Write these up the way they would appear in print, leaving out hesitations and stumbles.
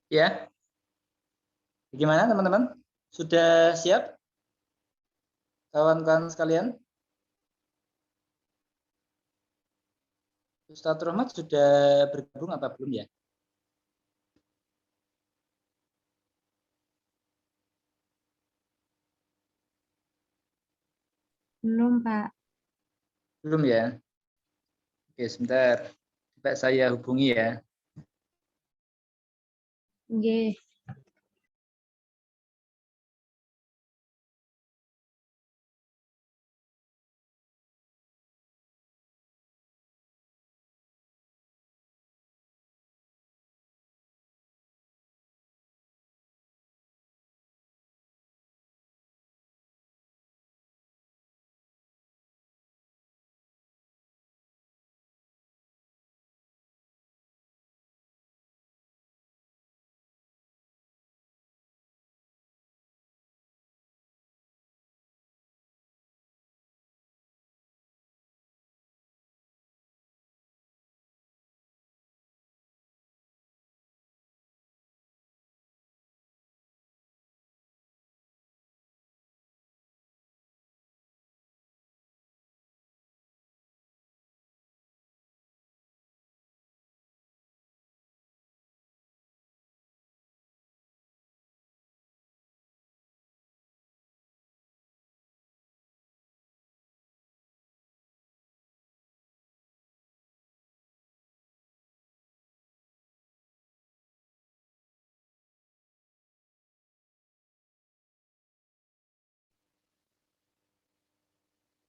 Ya, gimana teman-teman? Sudah siap, kawan-kawan sekalian? Ustadz Rohmat sudah bergabung apa belum ya? Belum, Pak. Belum ya? Oke, sebentar. Coba saya hubungi ya. Nggih.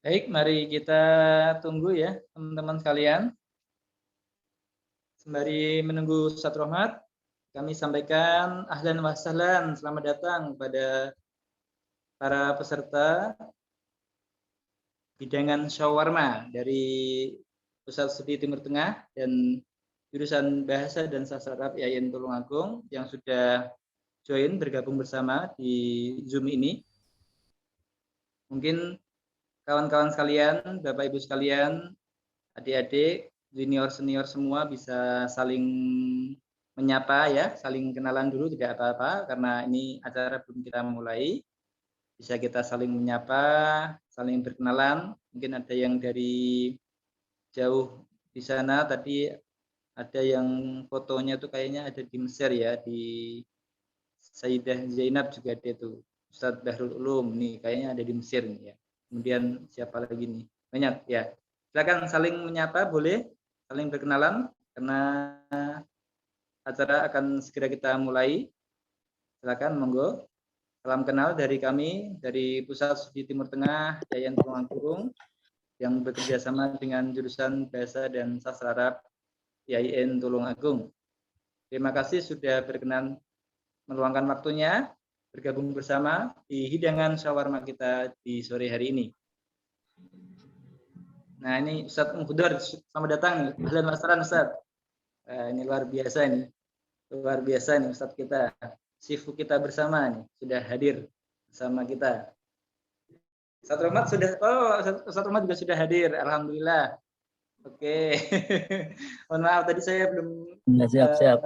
Baik, mari kita tunggu ya teman-teman sekalian. Sembari menunggu Ustadz Rohmat, kami sampaikan ahlan wa sahlan, selamat datang kepada para peserta bidangan Syawarma dari Pusat Studi Timur Tengah dan jurusan Bahasa dan Sastra Arab IAIN Tulungagung yang sudah join bergabung bersama di Zoom ini. Mungkin kawan-kawan sekalian, Bapak Ibu sekalian, adik-adik, junior senior semua bisa saling menyapa ya, saling kenalan dulu tidak apa-apa karena ini acara belum kita mulai. Bisa kita saling menyapa, saling berkenalan. Mungkin ada yang dari jauh di sana tadi, ada yang fotonya tuh kayaknya ada di Mesir ya, di Sayyidah Zainab juga ada itu. Ustadz Bahrul Ulum nih kayaknya ada di Mesir nih ya. Kemudian siapa lagi nih? Banyak ya. Silakan saling menyapa boleh, saling berkenalan karena acara akan segera kita mulai. Silakan monggo. Salam kenal dari kami dari Pusat Studi Timur Tengah IAIN Tulungagung yang bekerja sama dengan jurusan Bahasa dan Sastra Arab IAIN Tulungagung. Terima kasih sudah berkenan meluangkan waktunya bergabung bersama di hidangan Syawarma kita di sore hari ini. Nah ini Ustadz Muhdar, selamat datang. Ahlan wa sahlan Ustadz. Ini luar biasa nih. Luar biasa nih Ustadz kita. Sifu kita bersama nih sudah hadir bersama kita. Ustadz Rohmat sudah, Ustadz Rohmat juga sudah hadir, alhamdulillah. Oke, mohon maaf tadi saya belum siap.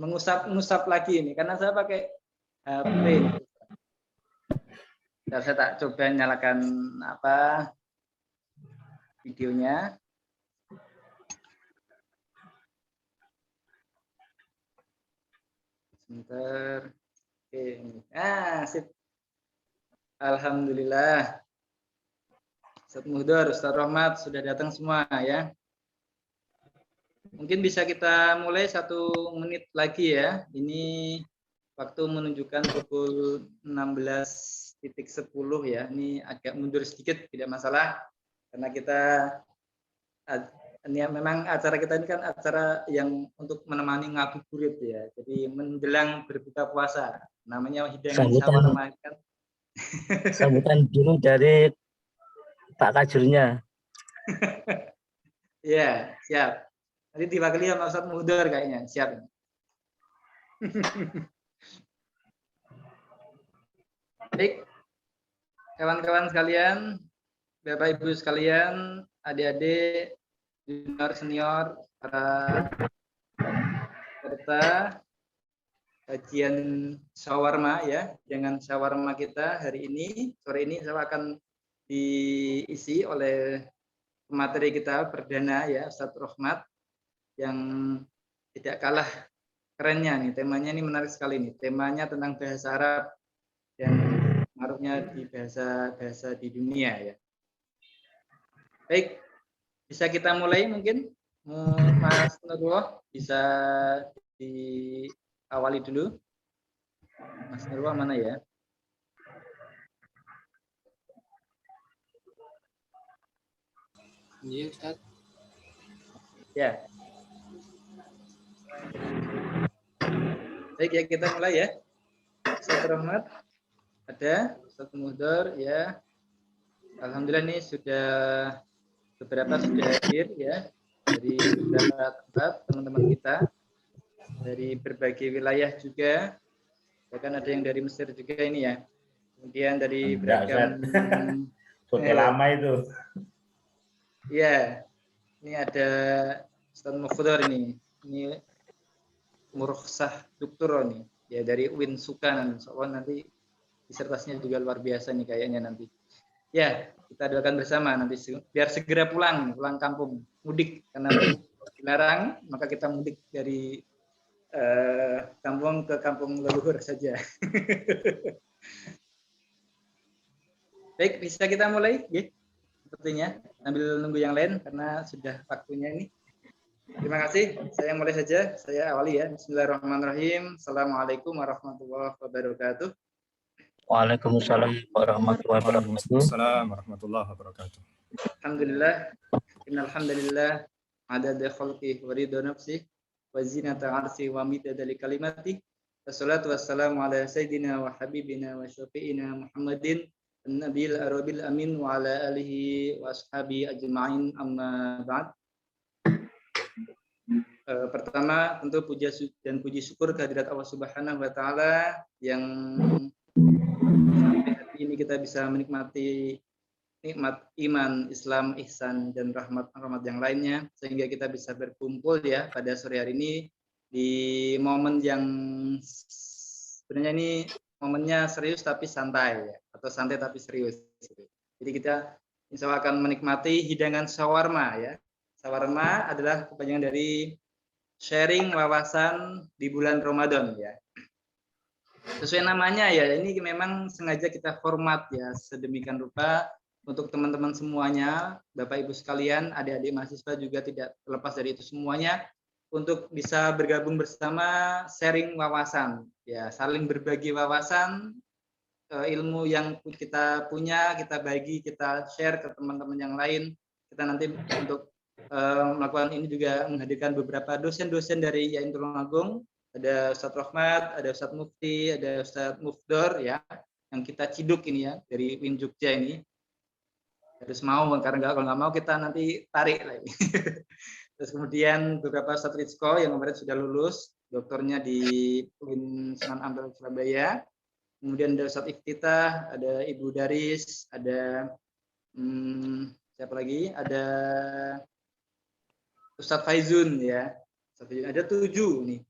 mengusap lagi ini karena saya pakai HP. Saya tak coba nyalakan videonya. Sebentar. Oke, sip. Alhamdulillah. Ustadz Muhdar, Ustadz Rohmat sudah datang semua ya. Mungkin bisa kita mulai 1 menit lagi ya. Ini waktu menunjukkan pukul 16.10 ya. Ini agak mundur sedikit, tidak masalah. Karena kita, ini memang acara kita ini kan acara yang untuk menemani ngabuburit ya. Jadi menjelang berbuka puasa. Namanya hidangan Syawarma kan. Sambutan dulu dari Pak Kajurnya. Ya, siap. Nanti diwakili sama Ustadz Muhdar kayaknya, siap. Baik, kawan-kawan sekalian, Bapak Ibu sekalian, adik-adik, junior, senior, para peserta kajian shawarma ya, dengan shawarma kita hari ini, sore ini saya akan diisi oleh materi kita perdana ya, Ustadz Rohmat, yang tidak kalah kerennya nih, temanya ini menarik sekali nih, temanya tentang bahasa Arab dan pengaruhnya di bahasa di dunia ya. Baik, bisa kita mulai mungkin, Mas Nurullah bisa diawali dulu. Mas Nurullah mana ya? Iya, Ustaz. Ya. Baik ya, kita mulai ya. Ustadz Rahmat ada, Ustadz Muhdar ya. Alhamdulillah nih beberapa sudah hadir ya dari beberapa tempat teman-teman kita dari berbagai wilayah juga, bahkan ada yang dari Mesir juga ini ya. Kemudian dari beragam Sudah lama itu. Ya, ini ada Ustadz Muhdar ini Murkhsah Doktor nih ya dari UIN Sukan, nanti disertasinya juga luar biasa nih kayaknya nanti. Ya, kita doakan bersama nanti biar segera pulang kampung, mudik karena dilarang, maka kita mudik dari kampung ke kampung leluhur saja. Baik, bisa kita mulai, ya? Sepertinya sambil nunggu yang lain karena sudah waktunya ini. Terima kasih. Saya mulai saja. Saya awali ya. Bismillahirrahmanirrahim. Assalamualaikum warahmatullahi wabarakatuh. Waalaikumsalam warahmatullahi wabarakatuh. Waalaikumsalam warahmatullahi wabarakatuh. Alhamdulillah. Innal hamdalillah adada khalqi wa ridha nafsi wa zinata 'arsy wa midada kalimati. Wassalatu wassalamu ala sayyidina wa habibina wa syafi'ina Muhammadin an-nabiyil arabil amin wa ala alihi wa ashabi ajma'in, amma ba'd. Pertama tentu puja dan puji syukur kehadirat Allah Subhanahu wa taala yang sampai hari ini kita bisa menikmati nikmat iman, Islam, ihsan dan rahmat yang lainnya sehingga kita bisa berkumpul ya pada sore hari ini di momen yang sebenarnya ini momennya serius tapi santai ya, atau santai tapi serius. Jadi kita insya Allah akan menikmati hidangan shawarma ya. Shawarma adalah kepanjangan dari sharing wawasan di bulan Ramadan ya. Sesuai namanya ya, ini memang sengaja kita format ya sedemikian rupa untuk teman-teman semuanya, Bapak Ibu sekalian, adik-adik mahasiswa juga tidak terlepas dari itu semuanya, untuk bisa bergabung bersama sharing wawasan ya, saling berbagi wawasan, ilmu yang kita punya, kita bagi, kita share ke teman-teman yang lain. Kita nanti untuk melakukan ini juga menghadirkan beberapa dosen-dosen dari YAIN Tulungagung, ada Ustadz Rohmat, ada Ustadz Mufti, ada Ustadz Mufdor ya, yang kita ciduk ini ya dari UIN Jogja ini. Harus mau, karena kalau nggak mau kita nanti tarik lagi. Terus kemudian beberapa Ustadz Rizko yang kemarin sudah lulus, doktornya di UIN Sunan Ampel Surabaya. Kemudian ada Ustadz Iftitah, ada Ibu Daris, ada siapa lagi? Ada Ustadz Faizun ya, ada 7 nih.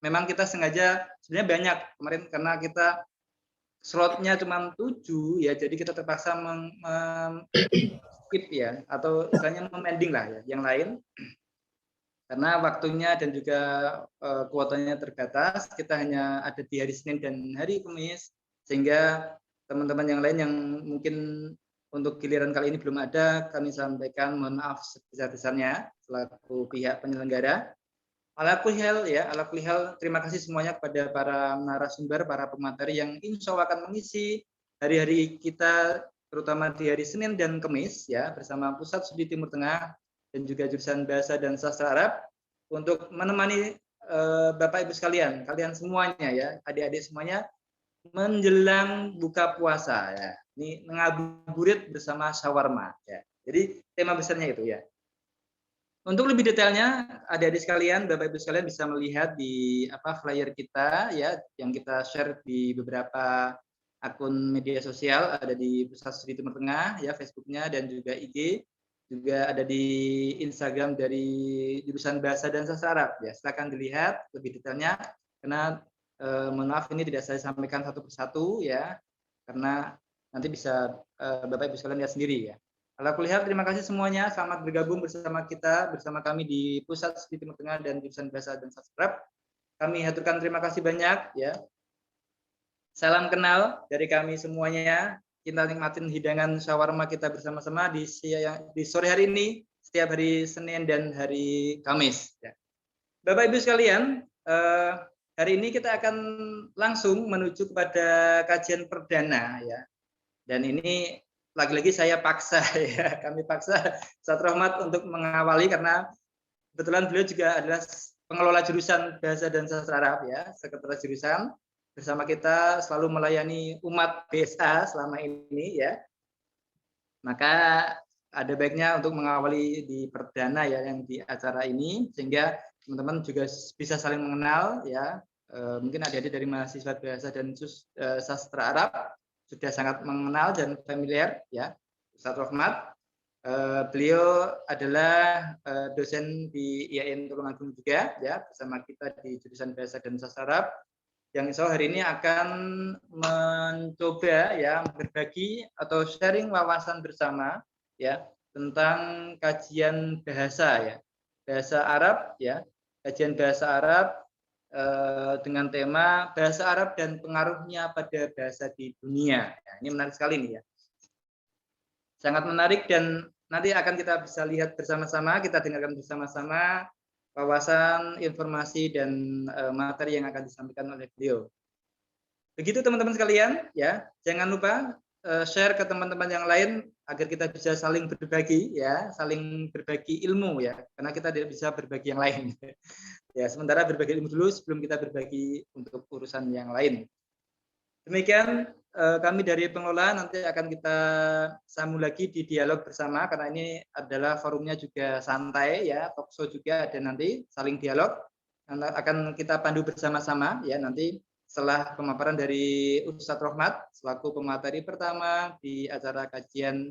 Memang kita sengaja sebenarnya banyak kemarin karena kita slotnya cuma 7 ya, jadi kita terpaksa skip ya, atau misalnya memending lah ya yang lain karena waktunya dan juga kuotanya terbatas. Kita hanya ada di hari Senin dan hari Kamis, sehingga teman-teman yang lain yang mungkin untuk giliran kali ini belum ada, kami sampaikan mohon maaf sebesar-besarnya selaku pihak penyelenggara. Ala kulli hal, terima kasih semuanya kepada para narasumber, para pemateri yang insya Allah akan mengisi hari-hari kita, terutama di hari Senin dan Kamis ya, bersama Pusat Studi Timur Tengah dan juga jurusan Bahasa dan Sastra Arab untuk menemani Bapak Ibu sekalian, kalian semuanya ya, adik-adik semuanya menjelang buka puasa ya. Ini ngabuburit bersama shawarma ya. Jadi tema besarnya itu ya. Untuk lebih detailnya, adik-adik sekalian, Bapak Ibu sekalian bisa melihat di flyer kita ya, yang kita share di beberapa akun media sosial, ada di Pusat Studi Timur Tengah ya, Facebooknya dan juga IG. juga ada di Instagram dari jurusan Bahasa dan Sastra Arab ya. Silakan dilihat lebih detailnya karena mohon maaf ini tidak saya sampaikan satu persatu ya, karena nanti bisa Bapak Ibu sekalian lihat sendiri ya. Ala kulli hal, terima kasih semuanya, selamat bergabung bersama kita, bersama kami di Pusat Studi Timur Tengah dan jurusan Bahasa dan Sastra Arab. Kami haturkan terima kasih banyak ya. Salam kenal dari kami semuanya. Kita nikmatin hidangan shawarma kita bersama-sama di sore hari ini, setiap hari Senin dan hari Kamis. Ya. Bapak Ibu sekalian, hari ini kita akan langsung menuju kepada kajian perdana ya. Dan ini lagi-lagi saya paksa ya, kami paksa Ustaz Rohmat untuk mengawali karena kebetulan beliau juga adalah pengelola jurusan Bahasa dan Sastra Arab ya, sekretaris jurusan. Bersama kita selalu melayani umat BSA selama ini ya. Maka ada baiknya untuk mengawali di perdana ya yang di acara ini sehingga teman-teman juga bisa saling mengenal ya. Mungkin adik-adik dari mahasiswa Bahasa dan Sastra Arab sudah sangat mengenal dan familiar ya. Ustaz Rohmat, beliau adalah dosen di IAIN Tulungagung juga ya, bersama kita di jurusan Bahasa dan Sastra Arab, yang insya Allah hari ini akan mencoba ya berbagi atau sharing wawasan bersama ya tentang kajian bahasa ya, bahasa Arab ya, kajian bahasa Arab dengan tema bahasa Arab dan pengaruhnya pada bahasa di dunia. Ya, ini menarik sekali nih ya, sangat menarik dan nanti akan kita bisa lihat bersama-sama, kita dengarkan bersama-sama wawasan, informasi dan materi yang akan disampaikan oleh beliau. Begitu teman-teman sekalian ya, jangan lupa share ke teman-teman yang lain agar kita bisa saling berbagi ya, saling berbagi ilmu ya, karena kita tidak bisa berbagi yang lain. Ya, sementara berbagi ilmu dulu sebelum kita berbagi untuk urusan yang lain. Demikian kami dari pengelola nanti akan kita sambung lagi di dialog bersama karena ini adalah forumnya juga santai ya, talkshow juga ada nanti saling dialog. Akan kita pandu bersama-sama ya nanti setelah pemaparan dari Ustadz Rohmat selaku pemateri pertama di acara kajian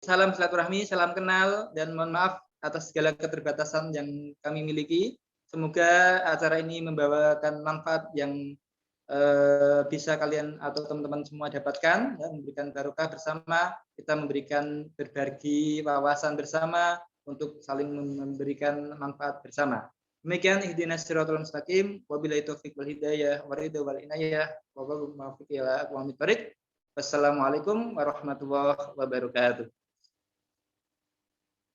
salam silaturahmi, salam kenal, dan mohon maaf atas segala keterbatasan yang kami miliki. Semoga acara ini membawakan manfaat yang bisa kalian atau teman-teman semua dapatkan, ya, memberikan barokah bersama, kita memberikan berbagi wawasan bersama untuk saling memberikan manfaat bersama. Demikian ihdinas siratal mustaqim, wabillahi taufiq wal hidayah, waridho wal inayah, wabillahi muwaffiq ila aqwamit thoriq. Wassalamualaikum warahmatullahi wabarakatuh.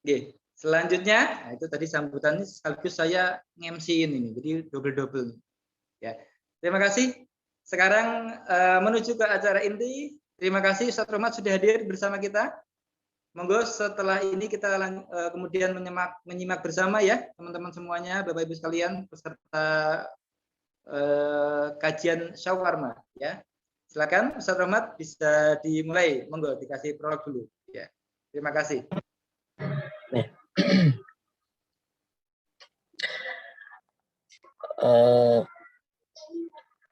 Oke, selanjutnya, nah itu tadi sambutannya sekaligus saya nge-MC-in ini, jadi double-double. Ya, terima kasih. Sekarang menuju ke acara inti. Terima kasih Ustaz Rohmat sudah hadir bersama kita. Monggo setelah ini kita kemudian menyimak bersama ya teman-teman semuanya, Bapak Ibu sekalian peserta kajian shawarma ya. Silakan Ustaz Rohmat bisa dimulai. Monggo dikasih prolog dulu ya. Terima kasih.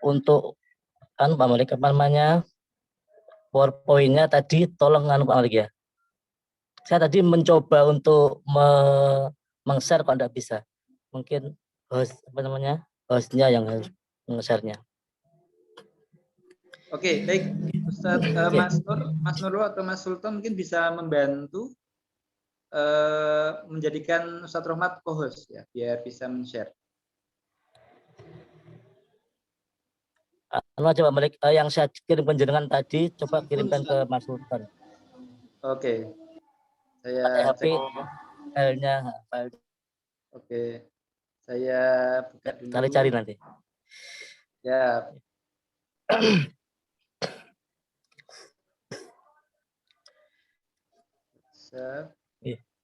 Untuk Pak Malik apa namanya PowerPoint-nya tadi tolong Pak Malik ya. Saya tadi mencoba untuk meng-share kok enggak bisa. Mungkin host hostnya yang harus meng-share-nya. Oke, baik Ustaz Mas Nurul atau Mas Sultan mungkin bisa membantu menjadikan Ustaz Rohmat co-host ya, biar bisa men-share. Coba Malik yang saya kirimkan jenengan tadi coba kirimkan ke Mas Sultan. Oke. Saya HP filenya. Oke. Saya buka dulu. Cari nanti. Ya.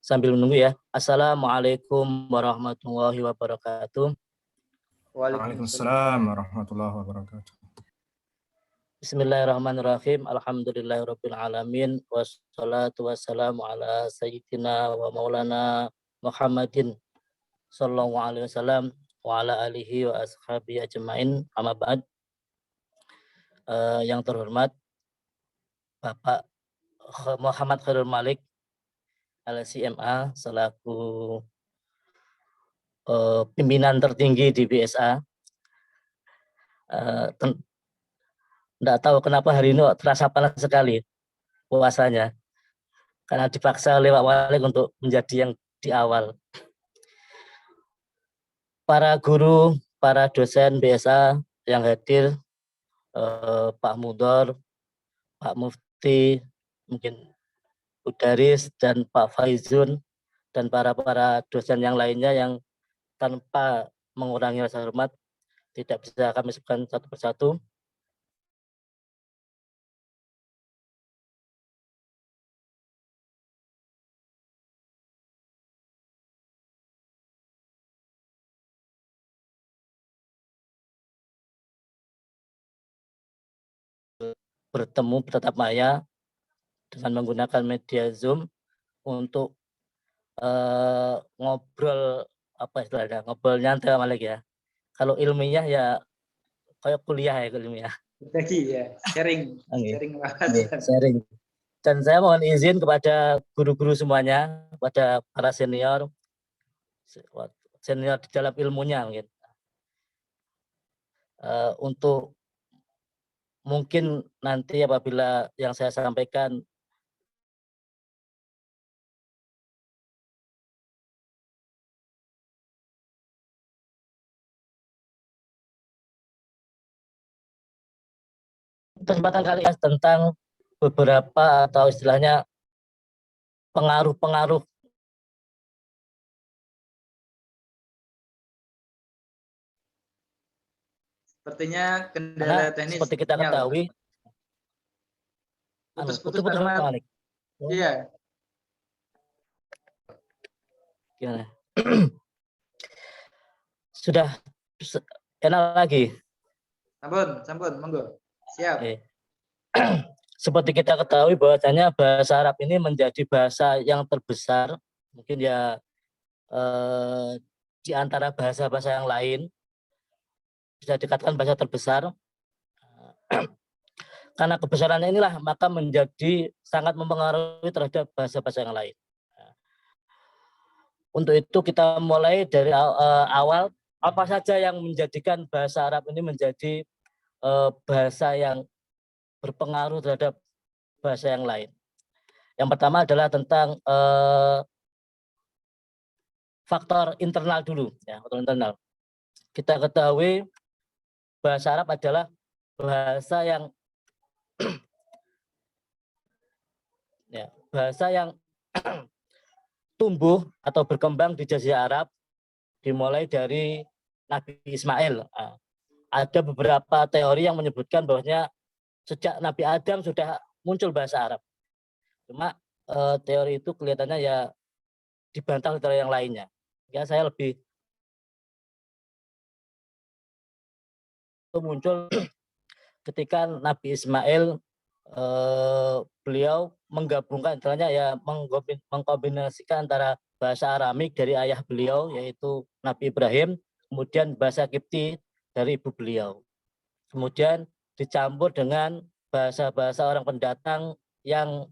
Sambil menunggu ya. Assalamualaikum warahmatullahi wabarakatuh. Waalaikumsalam warahmatullahi wabarakatuh. Bismillahirrahmanirrahim. Alhamdulillahirabbil alamin wassalatu wassalamu ala sayyidina wa maulana Muhammadin sallallahu alaihi wasallam wa ala alihi wa ashabihi ajmain, amma ba'd. Yang terhormat Bapak Muhammad Khairul Malik LCMA selaku pimpinan tertinggi di BSA. Tidak tahu kenapa hari ini terasa panas sekali puasanya, karena dipaksa oleh Pak Malik untuk menjadi yang di awal. Para guru, para dosen BSA yang hadir, Pak Mudor, Pak Mufti, mungkin Bu Daris, dan Pak Faizun, dan para dosen yang lainnya yang tanpa mengurangi rasa hormat tidak bisa kami sebutkan satu persatu. Bertemu bertatap maya dengan menggunakan media Zoom untuk ngobrol, apa istilahnya, ngobrol nyantai Malik ya. Kalau ilmiah ya kayak kuliah ya, ilmiah. Berbagi ya, sharing wawasan. Sharing. Dan saya mohon izin kepada guru-guru semuanya, kepada para senior di dalam ilmunya mungkin, untuk mungkin nanti apabila yang saya sampaikan kesempatan kali ini tentang beberapa atau istilahnya pengaruh-pengaruh Sepertinya kendala teknis. Seperti kita ketahui, putus-putus Pak. Iya. Gimana? Sudah enak lagi. Sampun, monggo. Siap. Seperti kita ketahui bahwasanya bahasa Arab ini menjadi bahasa yang terbesar, mungkin ya di antara bahasa-bahasa yang lain, bisa dikatakan bahasa terbesar. Karena kebesarannya inilah maka menjadi sangat mempengaruhi terhadap bahasa-bahasa yang lain. Untuk itu kita mulai dari awal, apa saja yang menjadikan bahasa Arab ini menjadi bahasa yang berpengaruh terhadap bahasa yang lain. Yang pertama adalah tentang faktor internal dulu, ya, faktor internal. Kita ketahui bahasa Arab adalah bahasa yang bahasa yang tumbuh atau berkembang di Jazirah Arab dimulai dari Nabi Ismail. Ada beberapa teori yang menyebutkan bahwasanya sejak Nabi Adam sudah muncul bahasa Arab. Cuma teori itu kelihatannya ya dibantah oleh teori yang lainnya. Ya, saya lebih muncul ketika Nabi Ismail beliau menggabungkan, istilahnya ya mengkombinasikan antara bahasa Aramik dari ayah beliau yaitu Nabi Ibrahim, kemudian bahasa Kipti dari ibu beliau, kemudian dicampur dengan bahasa-bahasa orang pendatang yang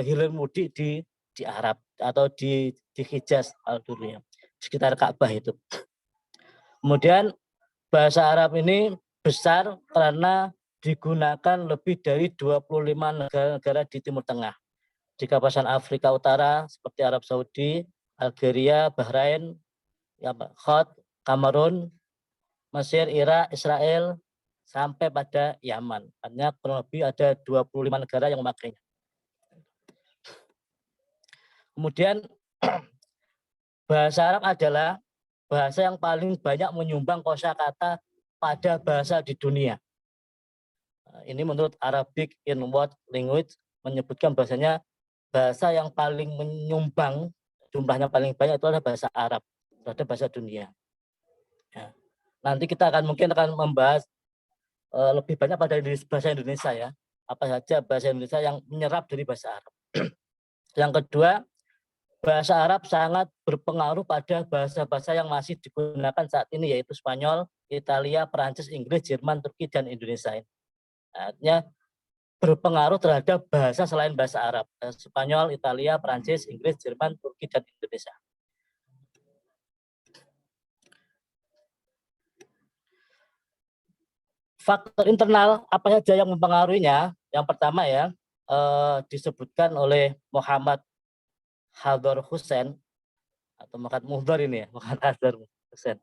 hilir mudik di Arab atau di Hijaz dulu ya, sekitar Ka'bah itu. Kemudian bahasa Arab ini besar karena digunakan lebih dari 25 negara di Timur Tengah. Di kawasan Afrika Utara seperti Arab Saudi, Algeria, Bahrain, Chad, Kamerun, Mesir, Irak, Israel, sampai pada Yaman. Hanya kurang lebih ada 25 negara yang memakainya. Kemudian bahasa Arab adalah bahasa yang paling banyak menyumbang kosakata pada bahasa di dunia. Ini menurut Arabic in World Language menyebutkan bahasanya bahasa yang paling menyumbang, jumlahnya paling banyak itu adalah bahasa Arab terhadap bahasa dunia. Ya. Nanti kita mungkin akan membahas lebih banyak pada bahasa Indonesia ya. Apa saja bahasa Indonesia yang menyerap dari bahasa Arab. Yang kedua, bahasa Arab sangat berpengaruh pada bahasa-bahasa yang masih digunakan saat ini, yaitu Spanyol, Italia, Perancis, Inggris, Jerman, Turki, dan Indonesia. Artinya berpengaruh terhadap bahasa selain bahasa Arab, Spanyol, Italia, Perancis, Inggris, Jerman, Turki, dan Indonesia. Faktor internal apa saja yang mempengaruhinya? Yang pertama ya, disebutkan oleh Muhammad Hadar Hussein atau Muhammad Muhdar ini ya, Muhammad Hadar Hussein.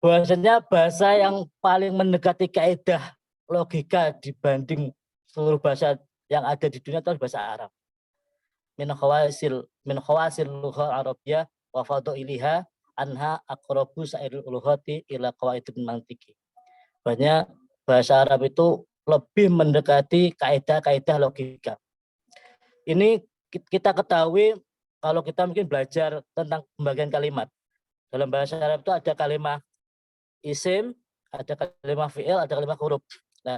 Bahwasanya bahasa yang paling mendekati kaidah logika dibanding seluruh bahasa yang ada di dunia itu bahasa Arab. Min khawasil lughah Arabiyyah wa fadhailiha anha aqrabu sa'iril lughati ila qawaidil mantiki. Banyak bahasa Arab itu lebih mendekati kaidah-kaidah logika. Ini kita ketahui kalau kita mungkin belajar tentang pembagian kalimat. Dalam bahasa Arab itu ada kalimat isim, ada kalimat fi'il, ada kalimat huruf. Nah,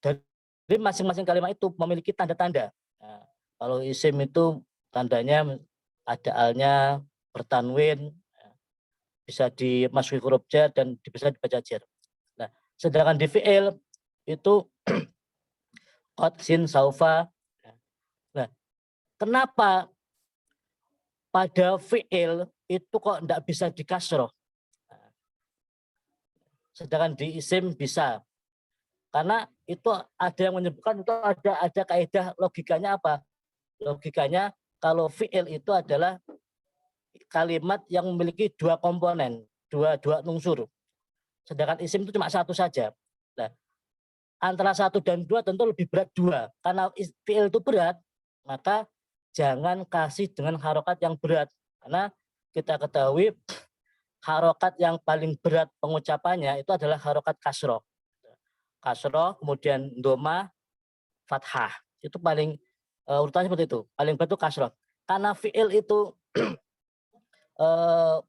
dari masing-masing kalimat itu memiliki tanda-tanda. Nah, kalau isim itu tandanya ada alnya, bertanwin, bisa dimasuki huruf jar dan bisa dibaca jar. Nah, sedangkan di fi'il itu qad, sin, saufa. Nah, kenapa pada fi'il itu kok tidak bisa dikasroh? Sedangkan di isim bisa. Karena itu ada yang menyebutkan itu ada kaidah logikanya apa? Logikanya kalau fi'il itu adalah kalimat yang memiliki dua komponen, dua unsur. Sedangkan isim itu cuma satu saja. Nah, antara 1 dan 2 tentu lebih berat 2. Karena fi'il itu berat, maka jangan kasih dengan harokat yang berat. Karena kita ketahui harokat yang paling berat pengucapannya itu adalah harokat kasroh. Kasroh, kemudian doma, fathah. Itu paling urutannya seperti itu. Paling berat itu kasroh. Karena fi'il itu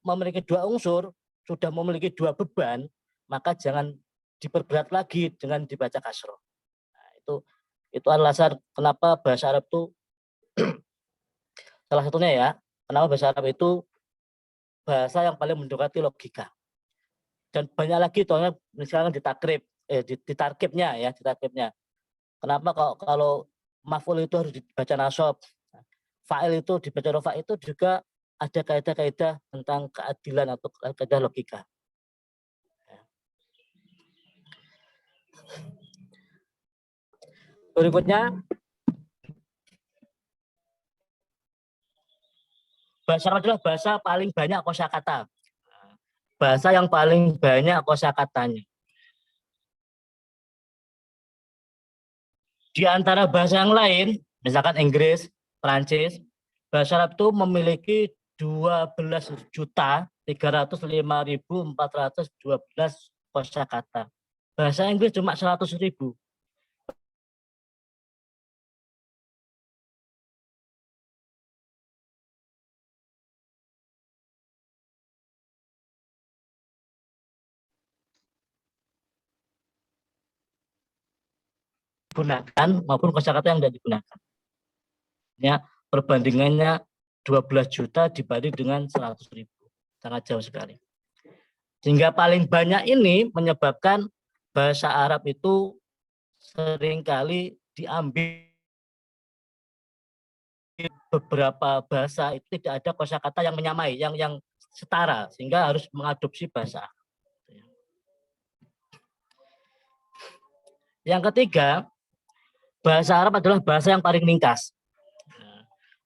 memiliki 2 unsur, sudah memiliki 2 beban, maka jangan diperberat lagi dengan dibaca kasroh. Nah, itu alasan kenapa bahasa Arab itu salah satunya ya, kenapa bahasa Arab itu bahasa yang paling mendekati logika. Dan banyak lagi contohnya misalnya ditarkibnya ya, ditarkibnya. Kenapa kalau maf'ul itu harus dibaca nasab, fa'il itu dibaca rofa, itu juga ada kaidah-kaidah tentang keadilan atau kaidah logika. Berikutnya, bahasa Arab adalah bahasa paling banyak kosakata. Bahasa yang paling banyak kosakatanya. Di antara bahasa yang lain, misalkan Inggris, Prancis, bahasa Arab itu memiliki 12.305.412 kosakata. Bahasa Inggris cuma 100.000. Digunakan maupun kosakata yang tidak digunakan. Ya, perbandingannya 12 juta dibanding dengan 100.000. Sangat jauh sekali. Sehingga paling banyak ini menyebabkan bahasa Arab itu seringkali diambil beberapa bahasa itu tidak ada kosakata yang menyamai, yang setara, sehingga harus mengadopsi bahasa Arab. Yang ketiga, bahasa Arab adalah bahasa yang paling ringkas.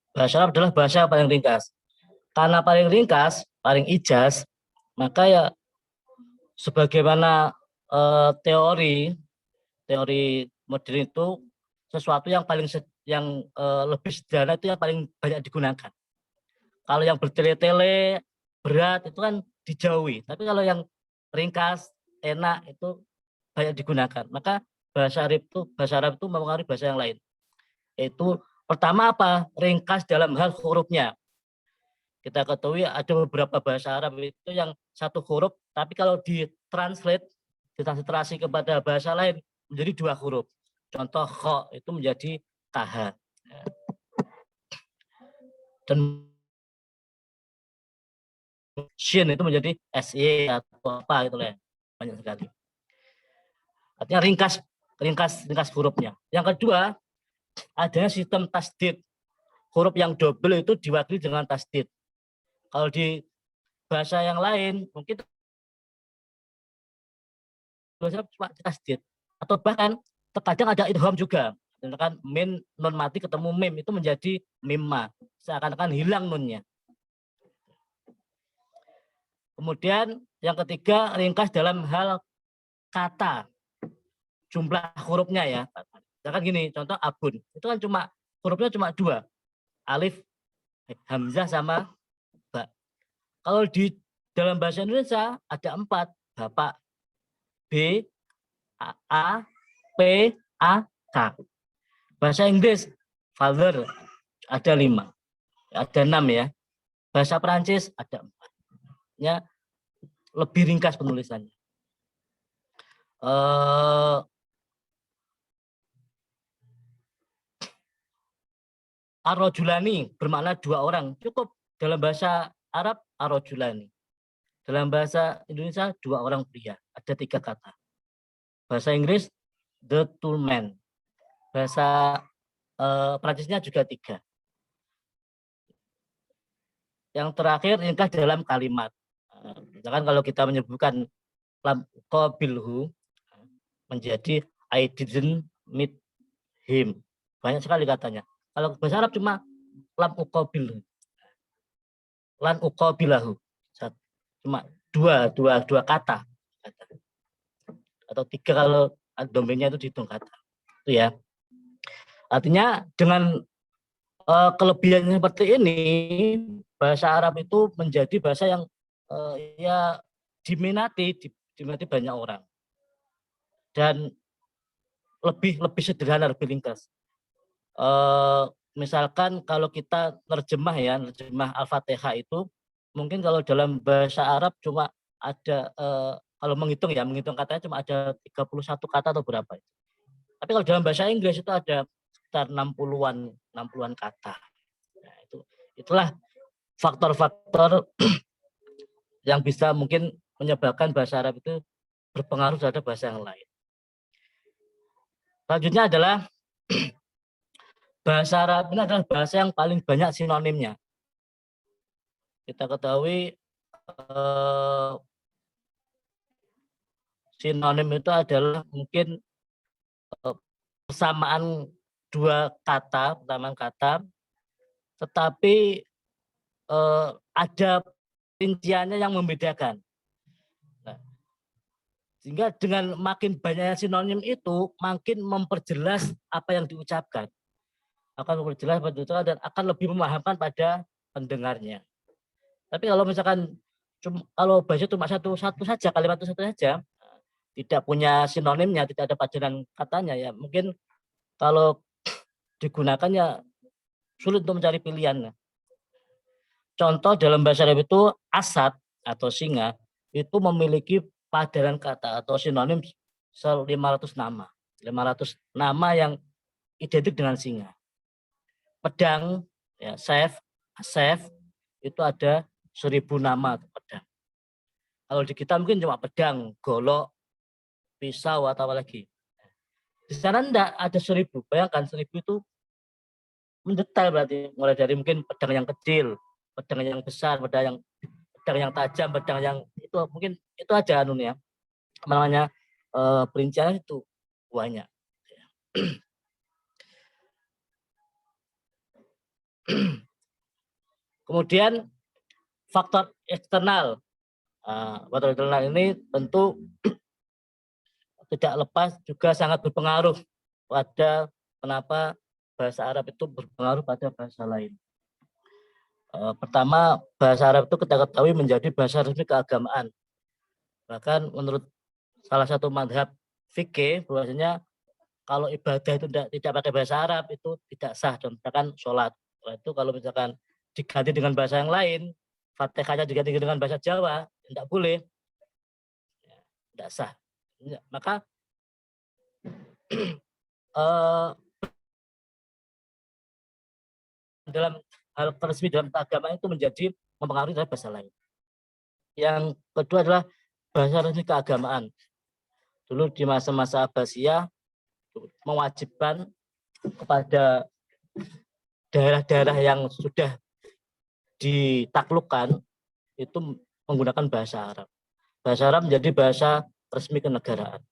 Bahasa Arab adalah bahasa yang paling ringkas. Karena paling ringkas, paling ijaz, maka ya sebagaimana teori modern itu sesuatu yang paling lebih sederhana itu yang paling banyak digunakan. Kalau yang bertele-tele, berat itu kan dijauhi. Tapi kalau yang ringkas, enak itu banyak digunakan. Maka bahasa Arab itu mempengaruhi bahasa yang lain. Yaitu pertama apa? Ringkas dalam hal hurufnya. Kita ketahui ada beberapa bahasa Arab itu yang satu huruf, tapi kalau ditransliterasi kepada bahasa lain menjadi 2 huruf. Contoh kho itu menjadi kh. dan shin itu menjadi SY atau apa gitu ya, banyak sekali. Artinya ringkas hurufnya. Yang kedua, adanya sistem tasdid. Huruf yang double itu diwakili dengan tasdid. Kalau di bahasa yang lain mungkin cuma tasdid, atau bahkan terkadang ada idgham juga. Misalkan min nun mati ketemu mim itu menjadi mimma, seakan-akan hilang nunnya. Kemudian yang ketiga, ringkas dalam hal kata, jumlah hurufnya ya. Misalkan gini, contoh abun, itu kan cuma hurufnya cuma 2, alif, hamzah sama ba. Kalau di dalam bahasa Indonesia ada 4, bapak, B, A, P, A, K. Bahasa Inggris, father, ada 5, ada 6 ya. Bahasa Perancis ada 4. Ya, lebih ringkas penulisannya. Ar-rajulani bermakna 2 orang, cukup. Dalam bahasa Arab ar-rajulani. Dalam bahasa Indonesia 2 orang pria, ada 3 kata. Bahasa Inggris the 2 men. Bahasa Perancisnya juga 3. Yang terakhir ringkas dalam kalimat. Misalkan kalau kita menyebutkan lam qabilhu menjadi I didn't meet him. Banyak sekali katanya. Kalau bahasa Arab cuma lam uqabilhu, lan uqabilahu. Cuma dua kata. Atau 3 kalau domainnya itu dihitung kata. Itu ya. Artinya dengan kelebihan seperti ini, bahasa Arab itu menjadi bahasa yang ya diminati banyak orang, dan lebih sederhana, lebih ringkas. Misalkan kalau kita nerjemah Al-Fatihah itu, mungkin kalau dalam bahasa Arab cuma ada kalau menghitung katanya cuma ada 31 kata atau berapa. Tapi kalau dalam bahasa Inggris itu ada sekitar 60-an kata. Nah, itulah faktor-faktor yang bisa mungkin menyebabkan bahasa Arab itu berpengaruh terhadap bahasa yang lain. Selanjutnya adalah bahasa Arab ini adalah bahasa yang paling banyak sinonimnya. Kita ketahui sinonim itu adalah mungkin persamaan 2 kata, tetapi ada rinciannya yang membedakan. Nah, sehingga dengan makin banyaknya sinonim itu, makin memperjelas apa yang diucapkan. Akan memperjelas dan akan lebih memahamkan pada pendengarnya. Tapi kalau misalkan kalau bahasa cuma satu saja, kalimat itu satu saja, tidak punya sinonimnya, tidak ada padanan katanya, ya mungkin kalau digunakannya sulit untuk mencari pilihannya. Contoh dalam bahasa Arab itu asad atau singa itu memiliki padanan kata atau sinonim 500 nama. 500 nama yang identik dengan singa. Pedang, ya, saif itu ada 1000 nama pedang. Kalau di kita mungkin cuma pedang, golok, pisau atau apa lagi. Di sana enggak, ada 1000. Bayangkan 1000 itu mendetail berarti, mulai dari mungkin pedang yang kecil, pedang yang besar, pedang yang tajam, pedang yang itu mungkin itu aja anunya. Namanya perinciannya itu banyak. Kemudian faktor eksternal. Faktor eksternal ini tentu tidak lepas juga sangat berpengaruh pada kenapa bahasa Arab itu berpengaruh pada bahasa lain. Pertama, bahasa Arab itu kita ketahui menjadi bahasa resmi keagamaan. Bahkan menurut salah satu madhab fikih, bahwasanya kalau ibadah itu tidak pakai bahasa Arab itu tidak sah. Contohnya sholat. Itu kalau misalkan diganti dengan bahasa yang lain, Fatihahnya diganti dengan bahasa Jawa, tidak boleh, tidak sah. Maka dalam hal resmi dalam keagamaan itu menjadi mempengaruhi terhadap bahasa lain. Yang kedua adalah bahasa resmi keagamaan. Dulu di masa-masa Abbasiyah mewajibkan kepada daerah-daerah yang sudah ditaklukkan itu menggunakan bahasa Arab. Bahasa Arab menjadi bahasa resmi kenegaraan.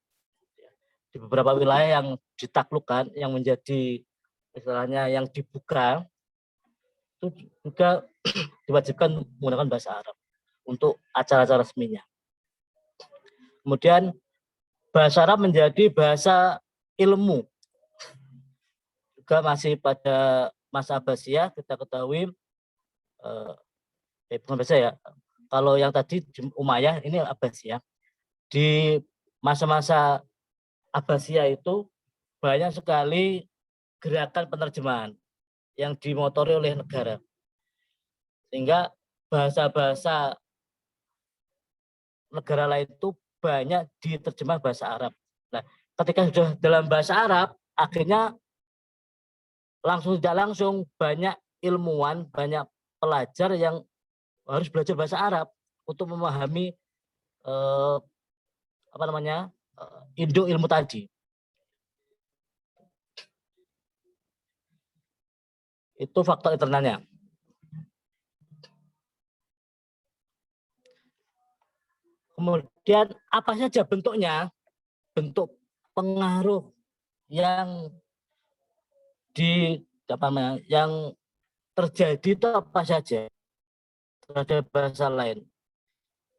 Di beberapa wilayah yang ditaklukkan, yang menjadi istilahnya yang dibuka, itu juga diwajibkan menggunakan bahasa Arab untuk acara-acara resminya. Kemudian bahasa Arab menjadi bahasa ilmu. Juga masih pada masa Abbasiyah kita ketahui, bukan bahasa ya, kalau yang tadi Umayyah ini Abbasiyah. Di masa-masa Abbasiyah itu banyak sekali gerakan penerjemahan yang dimotori oleh negara. Sehingga bahasa-bahasa negara lain itu banyak diterjemah bahasa Arab. Nah, ketika sudah dalam bahasa Arab, akhirnya langsung tidak langsung banyak ilmuwan, banyak pelajar yang harus belajar bahasa Arab untuk memahami induk ilmu tadi. Itu faktor internalnya. Kemudian apa saja bentuknya? Bentuk pengaruh yang yang terjadi itu apa saja terhadap bahasa lain.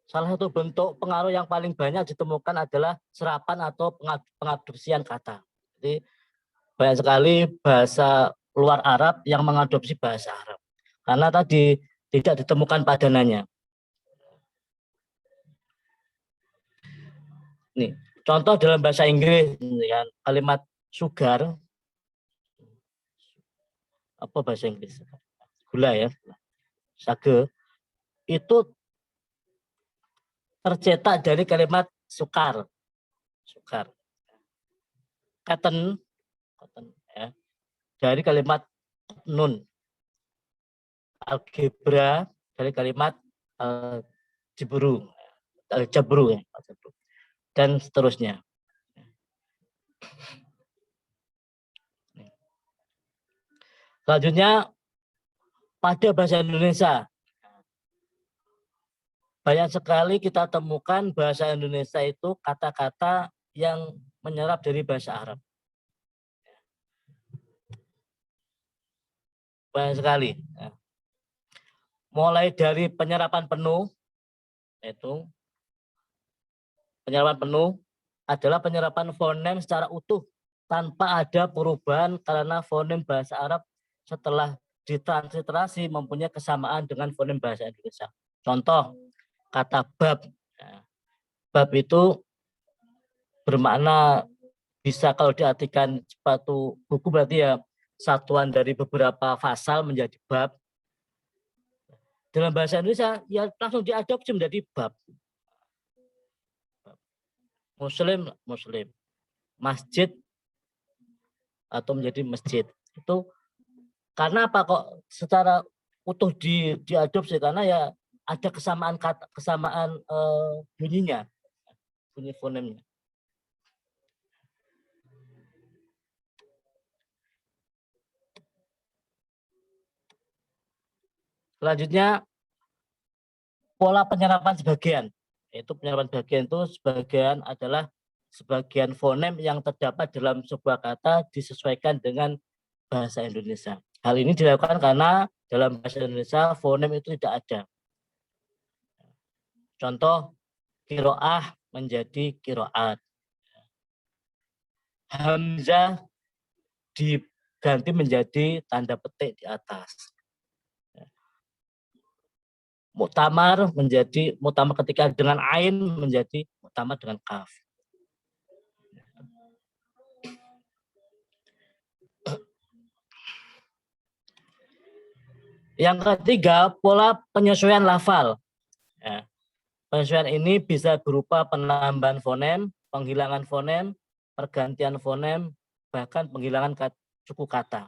Salah satu bentuk pengaruh yang paling banyak ditemukan adalah serapan atau pengadopsian kata. Jadi banyak sekali bahasa luar Arab yang mengadopsi bahasa Arab. Karena tadi tidak ditemukan padanannya. Nih, contoh dalam bahasa Inggris, ya, kalimat sugar, apa bahasa Inggris? Gula ya, sage, itu tercetak dari kalimat sukar. Cotton ya, dari kalimat nun. Algebra dari kalimat jabru ya, dan seterusnya. Selanjutnya pada bahasa Indonesia, banyak sekali kita temukan bahasa Indonesia itu kata-kata yang menyerap dari bahasa Arab. Banyak sekali. Mulai dari penyerapan penuh, itu penyerapan penuh adalah penyerapan fonem secara utuh tanpa ada perubahan karena fonem bahasa Arab setelah ditransliterasi mempunyai kesamaan dengan fonem bahasa Indonesia. Contoh, kata bab. Bab itu bermakna bisa kalau diartikan suatu buku berarti ya satuan dari beberapa pasal menjadi bab. Dalam bahasa Indonesia ya langsung diadopsi menjadi bab. Muslim, masjid atau menjadi masjid. Itu karena apa kok secara utuh diadopsi? Karena ya ada kesamaan kata, kesamaan bunyinya, bunyi fonemnya. Selanjutnya pola penyerapan sebagian. Yaitu penyerapan bagian itu sebagian adalah sebagian fonem yang terdapat dalam sebuah kata disesuaikan dengan bahasa Indonesia. Hal ini dilakukan karena dalam bahasa Indonesia fonem itu tidak ada. Contoh, kiroah menjadi kiroat. Hamzah diganti menjadi tanda petik di atas. Muktamar menjadi muktamar ketika dengan ain menjadi muktamar dengan kaf. Yang ketiga, pola penyesuaian lafal. Ya. Penyesuaian ini bisa berupa penambahan fonem, penghilangan fonem, pergantian fonem, bahkan penghilangan suku kata.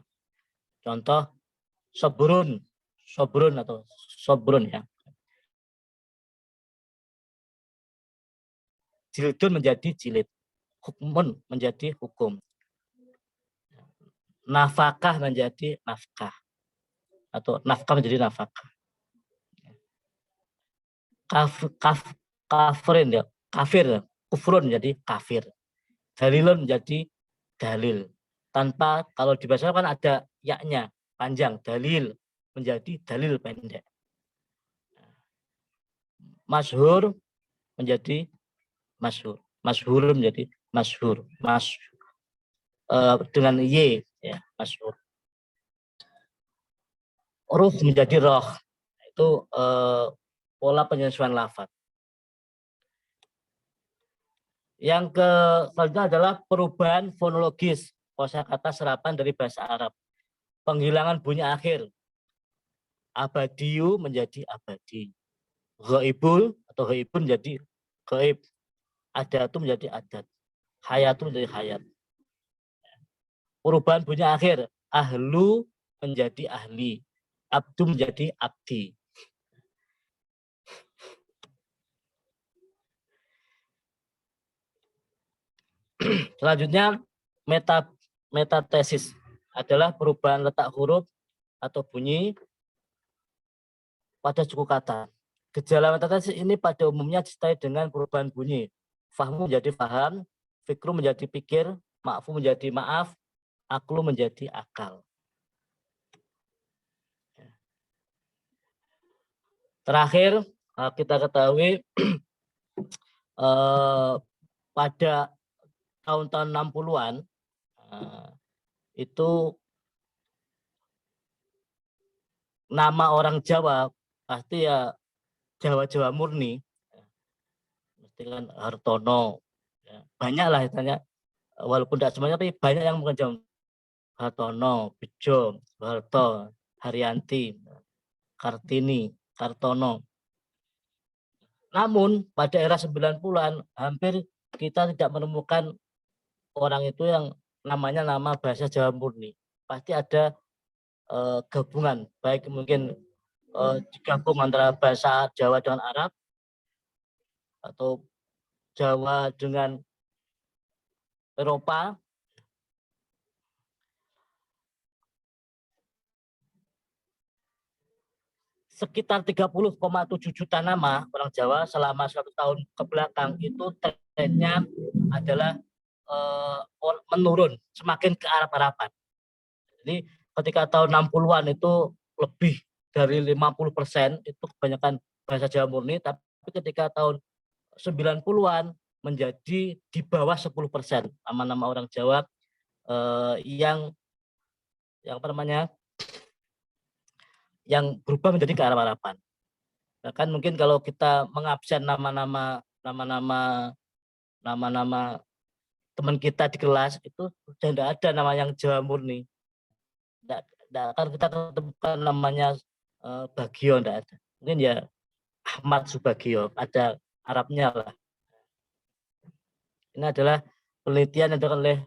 Contoh, sobrun sobrun atau sobrun ya. Jildun menjadi jilid, hukmun menjadi hukum, nafkah menjadi nafkah, atau nafkah menjadi nafkah. Kafirin ya, kafir, kufrun menjadi kafir, dalilun menjadi dalil. Tanpa, kalau di bahasa kan ada yaknya panjang, dalil menjadi dalil pendek. Masyhur menjadi masyhur, masyhur menjadi masyhur, dengan y ya, masyhur. Ruh menjadi roh, itu pola penyesuaian lafaz. Yang selanjutnya adalah perubahan fonologis kosakata serapan dari bahasa Arab. Penghilangan bunyi akhir. Abadiyu menjadi abadi. Ghaibul atau ghaibun menjadi ghaib. Adatu menjadi adat. Hayatu menjadi hayat. Perubahan bunyi akhir. Ahlu menjadi ahli. Abdu menjadi abdi. Selanjutnya metatesis adalah perubahan letak huruf atau bunyi pada suku kata. Gejala metatesis ini pada umumnya disertai dengan perubahan bunyi. Fahmu menjadi faham, fikru menjadi pikir, ma'fu menjadi maaf, aklu menjadi akal. Terakhir kita ketahui pada tahun-tahun 60-an itu nama orang Jawa pasti ya Jawa-Jawa murni, mesti kan Hartono, ya, banyak lah istilahnya, walaupun tidak semuanya tapi banyak yang bukan Hartono, Bejo, Soeharto, Haryanti, Kartini, Kartono. Namun pada era 90-an hampir kita tidak menemukan orang itu yang namanya nama bahasa Jawa murni. Pasti ada gabungan, baik mungkin digabung antara bahasa Jawa dengan Arab atau Jawa dengan Eropa. Sekitar 30,7 juta nama orang Jawa selama 1 tahun ke belakang itu trennya adalah menurun, semakin ke Arab-Araban. Jadi ketika tahun 60-an itu lebih dari 50% itu kebanyakan bahasa Jawa murni, tapi ketika tahun 90-an menjadi di bawah 10% nama-nama orang Jawa yang apa namanya, yang berubah menjadi ke Arab-Araban. Bahkan mungkin kalau kita mengabsen nama-nama teman kita di kelas itu sudah tidak ada nama yang Jawa murni. Tidak akan kita temukan namanya Bagio, tidak ada. Mungkin ya Ahmad Subagio, ada Arabnya lah. Ini adalah penelitian yang dilakukan oleh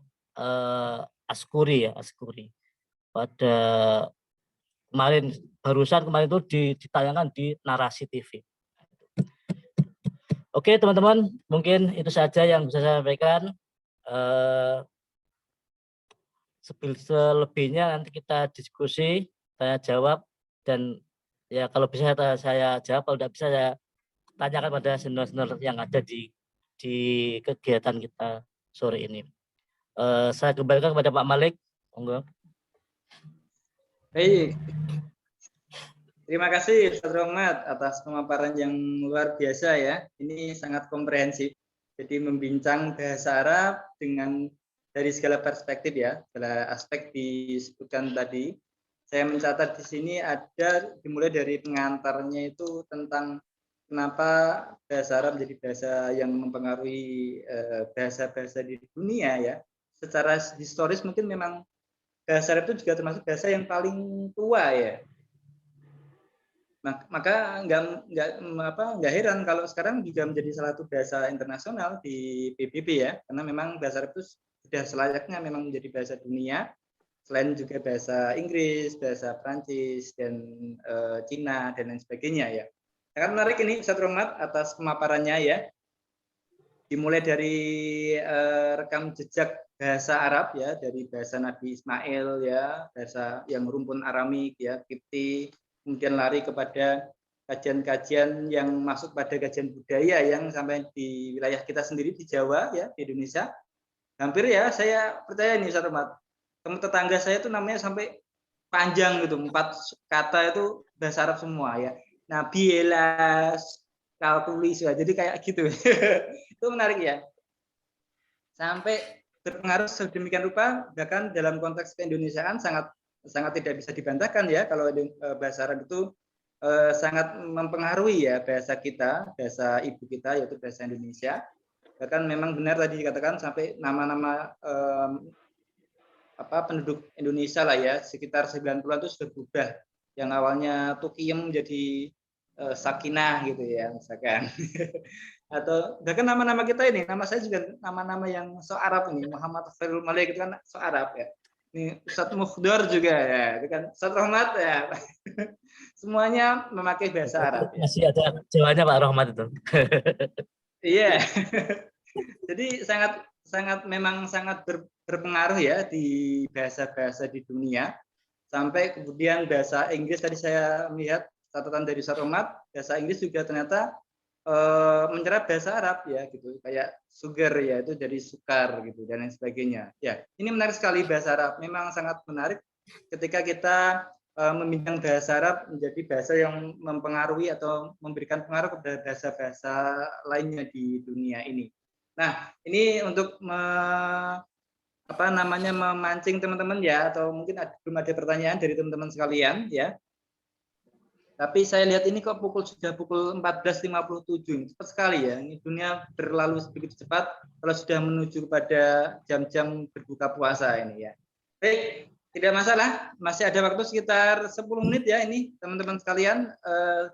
Askuri pada barusan kemarin itu ditayangkan di Narasi TV. Oke teman-teman, mungkin itu saja yang bisa saya sampaikan. Selebihnya nanti kita diskusi, saya jawab, dan ya kalau bisa saya jawab, kalau tidak bisa saya tanyakan pada senior-senior yang ada di kegiatan kita sore ini. Saya kembalikan kepada Pak Malik. Monggo. Baik. Terima kasih Ustaz Rahmat atas pemaparan yang luar biasa ya. Ini sangat komprehensif. Jadi membincang bahasa Arab dari segala perspektif ya, segala aspek disebutkan tadi. Saya mencatat di sini ada dimulai dari pengantarnya itu tentang kenapa bahasa Arab menjadi bahasa yang mempengaruhi bahasa-bahasa di dunia ya. Secara historis mungkin memang bahasa Arab itu juga termasuk bahasa yang paling tua ya. Maka nggak heran kalau sekarang juga menjadi salah satu bahasa internasional di PBB ya, karena memang bahasa Arab itu sudah selayaknya memang menjadi bahasa dunia selain juga bahasa Inggris, bahasa Prancis, dan Cina, dan lain sebagainya ya. Sangat menarik ini Ustaz Rohmat atas pemaparannya ya. Dimulai dari rekam jejak bahasa Arab ya, dari bahasa Nabi Ismail ya, bahasa yang rumpun Aramik ya, Kipti, kemudian lari kepada kajian-kajian yang masuk pada kajian budaya yang sampai di wilayah kita sendiri di Jawa ya, di Indonesia. Hampir ya, saya percaya nih Ustaz Rohmat, teman tetangga saya itu namanya sampai panjang gitu, 4 kata itu bahasa Arab semua ya. Nabi Elas, kalkulis ya, jadi kayak gitu. Itu menarik ya. Sampai berpengaruh sedemikian rupa, bahkan dalam konteks keindonesiaan sangat tidak bisa dibantahkan ya, kalau bahasa Arab itu sangat mempengaruhi ya bahasa kita, bahasa ibu kita yaitu bahasa Indonesia. Bahkan memang benar tadi dikatakan sampai nama-nama penduduk Indonesia lah ya, sekitar 90-an itu sudah berubah. Yang awalnya Tukiem menjadi Sakinah gitu ya misalkan. Atau bahkan nama-nama kita ini, nama saya juga nama-nama yang so Arab ini, Muhammad Khairul Malik itu kan so Arab ya. Ini Ustadz Mukhdar juga ya, itu kan Ustadz Rahmat ya. Semuanya memakai bahasa Arab. Ya. Masih ada Jawanya Pak Rahmat itu. Iya. Jadi memang sangat berpengaruh ya di bahasa-bahasa di dunia. Sampai kemudian bahasa Inggris tadi saya melihat catatan dari Ustadz Rahmat, bahasa Inggris juga ternyata menyerap bahasa Arab ya gitu, kayak sugar ya itu dari sukar gitu dan lain sebagainya. Ya, ini menarik sekali bahasa Arab. Memang sangat menarik ketika kita meminjam bahasa Arab menjadi bahasa yang mempengaruhi atau memberikan pengaruh kepada bahasa-bahasa lainnya di dunia ini. Nah, ini untuk memancing teman-teman ya, atau mungkin belum ada pertanyaan dari teman-teman sekalian ya. Tapi saya lihat ini kok sudah pukul 14.57, cepat sekali ya. Ini dunia berlalu begitu cepat kalau sudah menuju kepada jam-jam berbuka puasa ini ya. Baik, tidak masalah, masih ada waktu sekitar 10 menit ya ini teman-teman sekalian.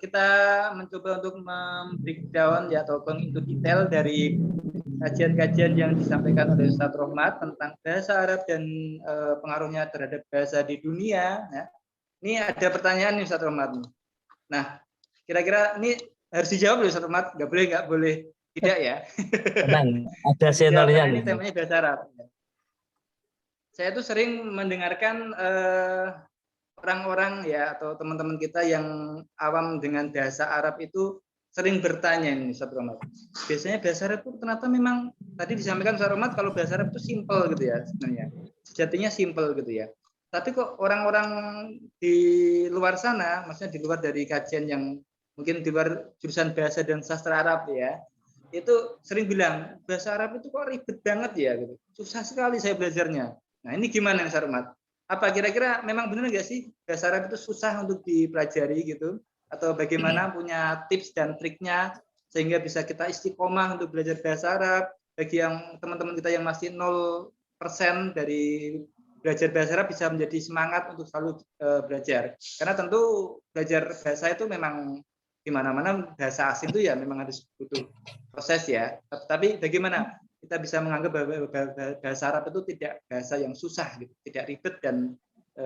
Kita mencoba untuk membreakdown ya atau into detail dari kajian-kajian yang disampaikan oleh Ustadz Rohmat tentang bahasa Arab dan pengaruhnya terhadap bahasa di dunia. Ya. Ini ada pertanyaan nih Ustadz Rohmat. Nah, kira-kira ini harus dijawab loh Ustadz Rohmat, nggak boleh tidak ya. Tenang, ada seniornya ini nih. temanya bahasa Arab. Saya tuh sering mendengarkan orang-orang ya atau teman-teman kita yang awam dengan bahasa Arab itu sering bertanya nih Ustadz Rohmat. Biasanya bahasa Arab itu ternyata memang tadi disampaikan Ustadz Rohmat kalau bahasa Arab itu simple gitu ya sebenarnya. Sejatinya simple gitu ya. Tapi kok orang-orang di luar sana, maksudnya di luar dari kajian yang mungkin di luar jurusan bahasa dan sastra Arab ya, itu sering bilang bahasa Arab itu kok ribet banget ya, gitu. Susah sekali saya belajarnya. Nah ini gimana Ustadz Rohmat? Apa kira-kira memang benar nggak sih bahasa Arab itu susah untuk dipelajari gitu? Atau bagaimana punya tips dan triknya sehingga bisa kita istiqomah untuk belajar bahasa Arab? Bagi yang teman-teman kita yang masih 0% dari belajar bahasa Arab bisa menjadi semangat untuk selalu belajar. Karena tentu belajar bahasa itu memang di mana-mana bahasa asing itu ya memang harus butuh proses ya. Tapi bagaimana kita bisa menganggap bahwa bahasa Arab itu tidak bahasa yang susah, gitu, tidak ribet dan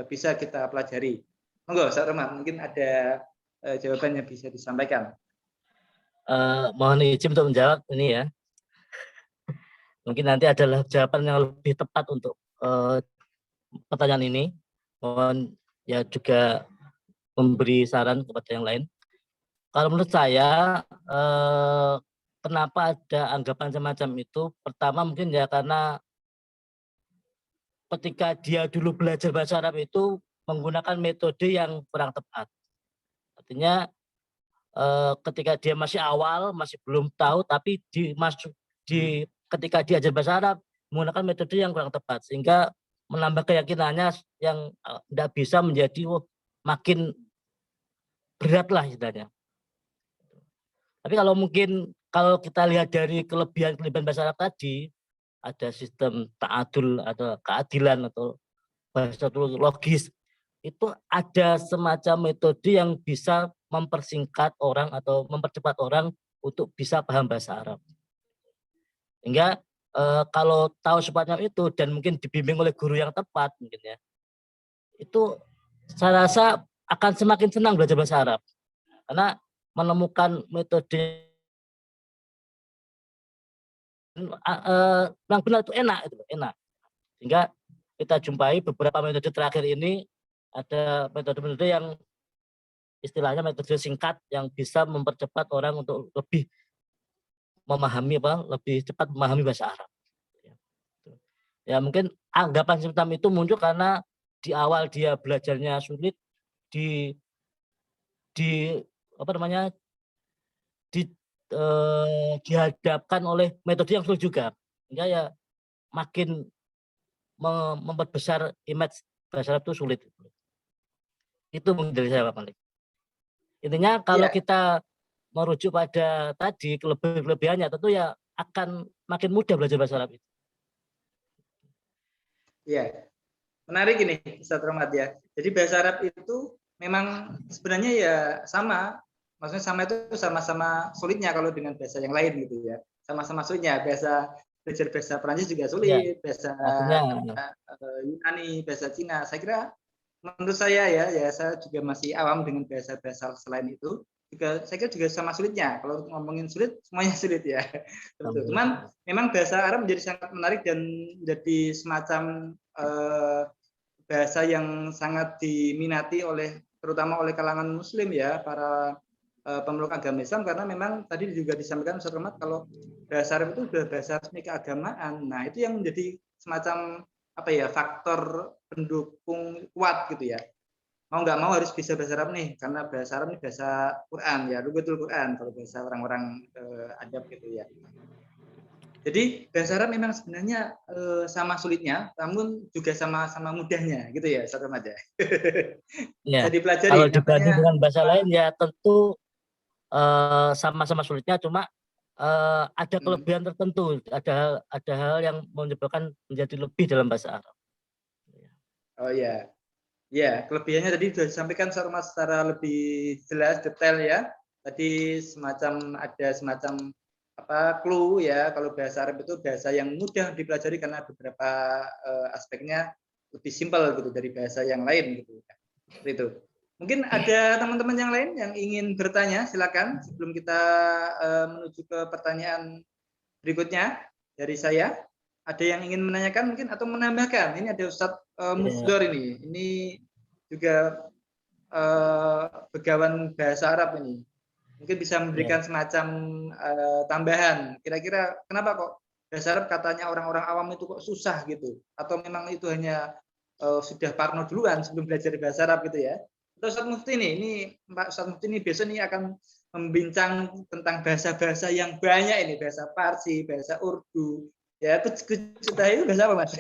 bisa kita pelajari. Monggo, Ustaz Rohmat, mungkin ada jawaban yang bisa disampaikan. Mohon izin untuk menjawab ini ya. Mungkin nanti adalah jawaban yang lebih tepat untuk pertanyaan ini. Mohon ya juga memberi saran kepada yang lain. Kalau menurut saya, kenapa ada anggapan semacam itu? Pertama mungkin ya karena ketika dia dulu belajar bahasa Arab itu menggunakan metode yang kurang tepat. Artinya ketika dia masih awal, masih belum tahu, tapi ketika dia ajar bahasa Arab menggunakan metode yang kurang tepat, sehingga menambah keyakinannya yang tidak bisa menjadi makin berat lah istilahnya. Tapi kalau kita lihat dari kelebihan bahasa Arab tadi, ada sistem ta'adul atau keadilan atau bahasa logis, itu ada semacam metode yang bisa mempersingkat orang atau mempercepat orang untuk bisa paham bahasa Arab. Sehingga kalau tahu semacam itu dan mungkin dibimbing oleh guru yang tepat mungkin ya, itu saya rasa akan semakin senang belajar bahasa Arab. Karena menemukan metode yang benar itu enak, enak. Sehingga kita jumpai beberapa metode terakhir ini ada metode-metode yang istilahnya metode singkat yang bisa mempercepat orang untuk lebih memahami lebih cepat memahami bahasa Arab. Ya mungkin anggapan semacam itu muncul karena di awal dia belajarnya sulit, dihadapkan oleh metode yang sulit juga, sehingga ya makin memperbesar image bahasa Arab itu sulit. Itu mungkin dari saya Pak Malik. Intinya kalau kita merujuk pada tadi kelebihannya, tentu ya akan makin mudah belajar bahasa Arab itu. Iya, menarik ini Ustaz Rahmat ya. Jadi bahasa Arab itu memang sebenarnya ya sama. Maksudnya sama itu sama-sama sulitnya kalau dengan bahasa yang lain gitu ya. Sama-sama sulitnya. Belajar bahasa Perancis juga sulit, bahasa Yunani, bahasa Cina. Saya kira menurut saya ya saya juga masih awam dengan bahasa-bahasa selain itu. Saya kira juga sama sulitnya. Kalau ngomongin sulit, semuanya sulit ya. Cuman memang bahasa Arab menjadi sangat menarik dan menjadi semacam bahasa yang sangat diminati terutama oleh kalangan Muslim ya, para pemeluk agama Islam, karena memang tadi juga disampaikan Ustaz Rahmat kalau bahasa Arab itu sudah bahasa resmi keagamaan. Nah, itu yang menjadi semacam faktor pendukung kuat gitu ya. Mau nggak mau harus bisa bahasa Arab nih, karena bahasa Arab ini bahasa Quran ya, Lugatul Quran kalau bahasa orang-orang adab gitu ya. Jadi bahasa Arab memang sebenarnya sama sulitnya, namun juga sama-sama mudahnya gitu ya, Ustaz Rahmat ya. Ya. Jadi pelajari. Kalau dibanding dengan bahasa lain ya tentu sama-sama sulitnya, cuma ada kelebihan tertentu, ada hal yang menyebabkan menjadi lebih dalam bahasa Arab. Oh ya, ya kelebihannya tadi sudah disampaikan secara lebih jelas detail ya. Tadi ada semacam clue ya, kalau bahasa Arab itu bahasa yang mudah dipelajari karena beberapa aspeknya lebih simpel gitu dari bahasa yang lain gitu. Seperti itu. Mungkin ada teman-teman yang lain yang ingin bertanya, silakan sebelum kita menuju ke pertanyaan berikutnya dari saya. Ada yang ingin menanyakan mungkin atau menambahkan? Ini ada Ustadz Mufdor ini juga begawan bahasa Arab ini. Mungkin bisa memberikan semacam tambahan. Kira-kira kenapa kok bahasa Arab katanya orang-orang awam itu kok susah gitu? Atau memang itu hanya sudah parno duluan sebelum belajar bahasa Arab gitu ya? Ustadz Mufti ini Pak Ustadz Mufti ini besok ini akan membincang tentang bahasa-bahasa yang banyak ini, bahasa Parsi, bahasa Urdu. Ya, itu bahasa apa, Mas?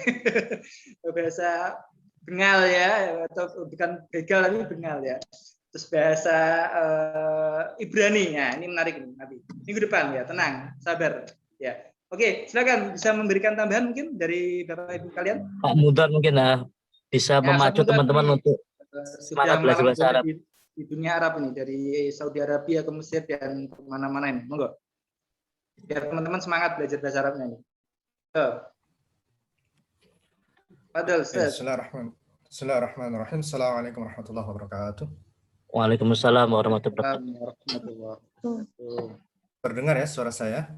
Bahasa Bengal ya, atau bukan Begal tapi Bengal ya. Terus bahasa Ibrani. Ya, ini menarik nanti. Minggu depan ya, tenang, sabar ya. Oke, silakan bisa memberikan tambahan mungkin dari Bapak Ibu kalian. Pak Mudar mungkin bisa memacu teman-teman untuk semangat belajar bahasa Arab di dunia Arab ini, dari Saudi Arabia ke Mesir dan kemana-mana ini, monggo biar teman-teman semangat belajar bahasa Arabnya ini. Bismillahirrahmanirrahim. Assalamualaikum warahmatullahi wabarakatuh. Waalaikumsalam warahmatullahi wabarakatuh. Terdengar ya suara saya?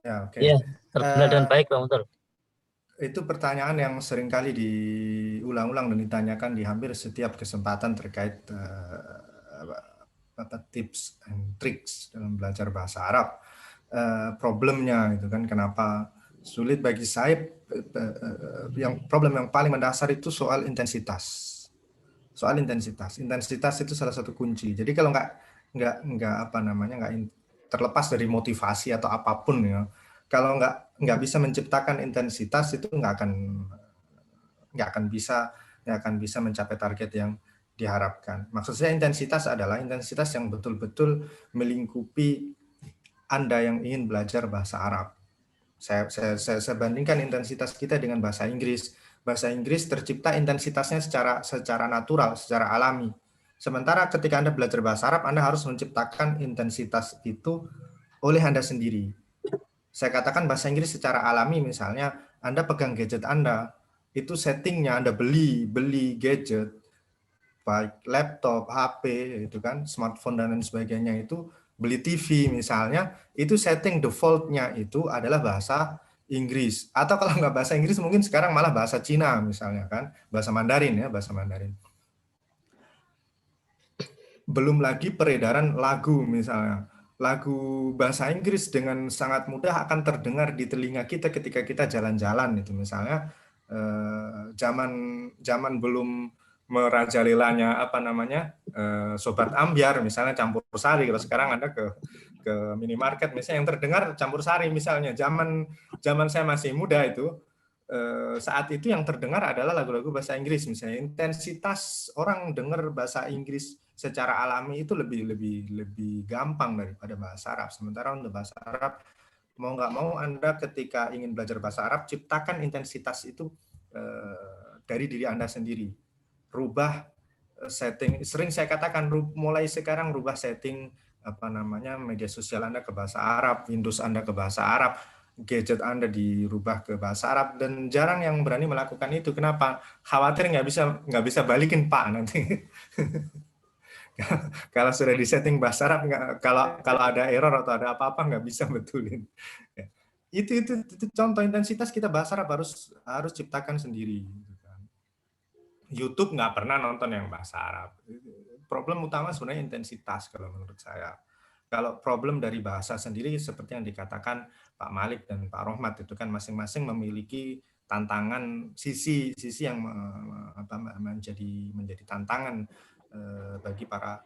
Ya, oke. Iya, terdengar dengan baik Pak Mudar. Itu pertanyaan yang sering kali diulang-ulang dan ditanyakan di hampir setiap kesempatan terkait tips and tricks dalam belajar bahasa Arab. Problemnya itu kan kenapa sulit bagi saya, problem yang paling mendasar itu soal intensitas. Intensitas itu salah satu kunci. Jadi kalau nggak terlepas dari motivasi atau apapun ya, kalau nggak bisa menciptakan intensitas itu nggak akan bisa mencapai target yang diharapkan. Maksud saya intensitas adalah intensitas yang betul-betul melingkupi Anda yang ingin belajar bahasa Arab. Saya bandingkan intensitas kita dengan bahasa Inggris. Bahasa Inggris tercipta intensitasnya secara natural, secara alami. Sementara ketika Anda belajar bahasa Arab, Anda harus menciptakan intensitas itu oleh Anda sendiri. Saya katakan bahasa Inggris secara alami, misalnya Anda pegang gadget Anda, itu settingnya Anda beli gadget, baik laptop, HP, itu kan, smartphone dan lain sebagainya, itu beli TV misalnya, itu setting defaultnya itu adalah bahasa Inggris. Atau kalau nggak bahasa Inggris, mungkin sekarang malah bahasa Cina misalnya kan, bahasa Mandarin ya, bahasa Mandarin. Belum lagi peredaran lagu misalnya. Lagu bahasa Inggris dengan sangat mudah akan terdengar di telinga kita ketika kita jalan-jalan itu misalnya zaman belum merajalelanya apa namanya Sobat Ambyar misalnya campur sari. Kalau sekarang Anda ke minimarket misalnya yang terdengar campur sari misalnya. Zaman saya masih muda itu saat itu yang terdengar adalah lagu-lagu bahasa Inggris misalnya. Intensitas orang dengar bahasa Inggris secara alami itu lebih gampang daripada bahasa Arab. Sementara untuk bahasa Arab, mau nggak mau Anda ketika ingin belajar bahasa Arab, ciptakan intensitas itu dari diri Anda sendiri. Rubah setting, sering saya katakan mulai sekarang rubah setting apa namanya media sosial Anda ke bahasa Arab, Windows Anda ke bahasa Arab, gadget Anda dirubah ke bahasa Arab, dan jarang yang berani melakukan itu. Kenapa? Khawatir nggak bisa balikin Pak nanti. Kalau sudah disetting bahasa Arab, kalau ada error atau ada apa-apa nggak bisa betulin. Itu contoh intensitas kita bahasa Arab harus ciptakan sendiri. YouTube nggak pernah nonton yang bahasa Arab. Problem utama sebenarnya intensitas kalau menurut saya. Kalau problem dari bahasa sendiri seperti yang dikatakan Pak Malik dan Pak Rohmat itu kan masing-masing memiliki tantangan sisi yang menjadi tantangan bagi para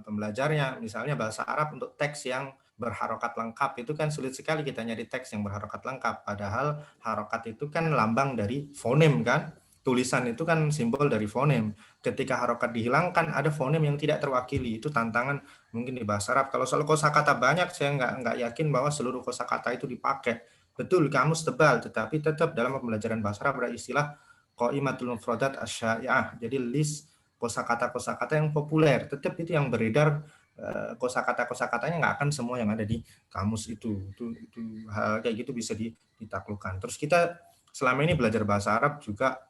pembelajarnya. Misalnya bahasa Arab untuk teks yang berharokat lengkap itu kan sulit sekali kita nyari teks yang berharokat lengkap. Padahal harokat itu kan lambang dari fonem kan. Tulisan itu kan simbol dari fonem. Ketika harokat dihilangkan ada fonem yang tidak terwakili. Itu tantangan mungkin di bahasa Arab. Kalau soal kosakata banyak saya nggak yakin bahwa seluruh kosakata itu dipakai. Betul kamus tebal, tetapi tetap dalam pembelajaran bahasa Arab ada istilah qaimatul mufradat asy-syai'ah. Jadi list kosakata yang populer, tetap itu yang beredar, kosakata-kosakatanya nggak akan semua yang ada di kamus itu hal kayak gitu bisa ditaklukkan. Terus kita selama ini belajar bahasa Arab juga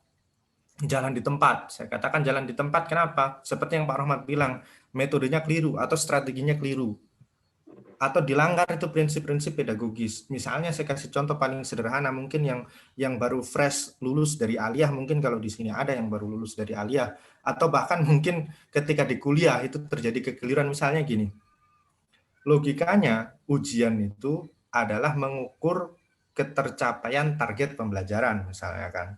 jalan di tempat. Saya katakan jalan di tempat, kenapa? Seperti yang Pak Rahmat bilang, metodenya keliru atau strateginya keliru. Atau dilanggar itu prinsip-prinsip pedagogis. Misalnya saya kasih contoh paling sederhana, mungkin yang baru fresh lulus dari aliyah, mungkin kalau di sini ada yang baru lulus dari aliyah, atau bahkan mungkin ketika di kuliah itu terjadi kekeliruan. Misalnya gini, logikanya ujian itu adalah mengukur ketercapaian target pembelajaran misalnya kan.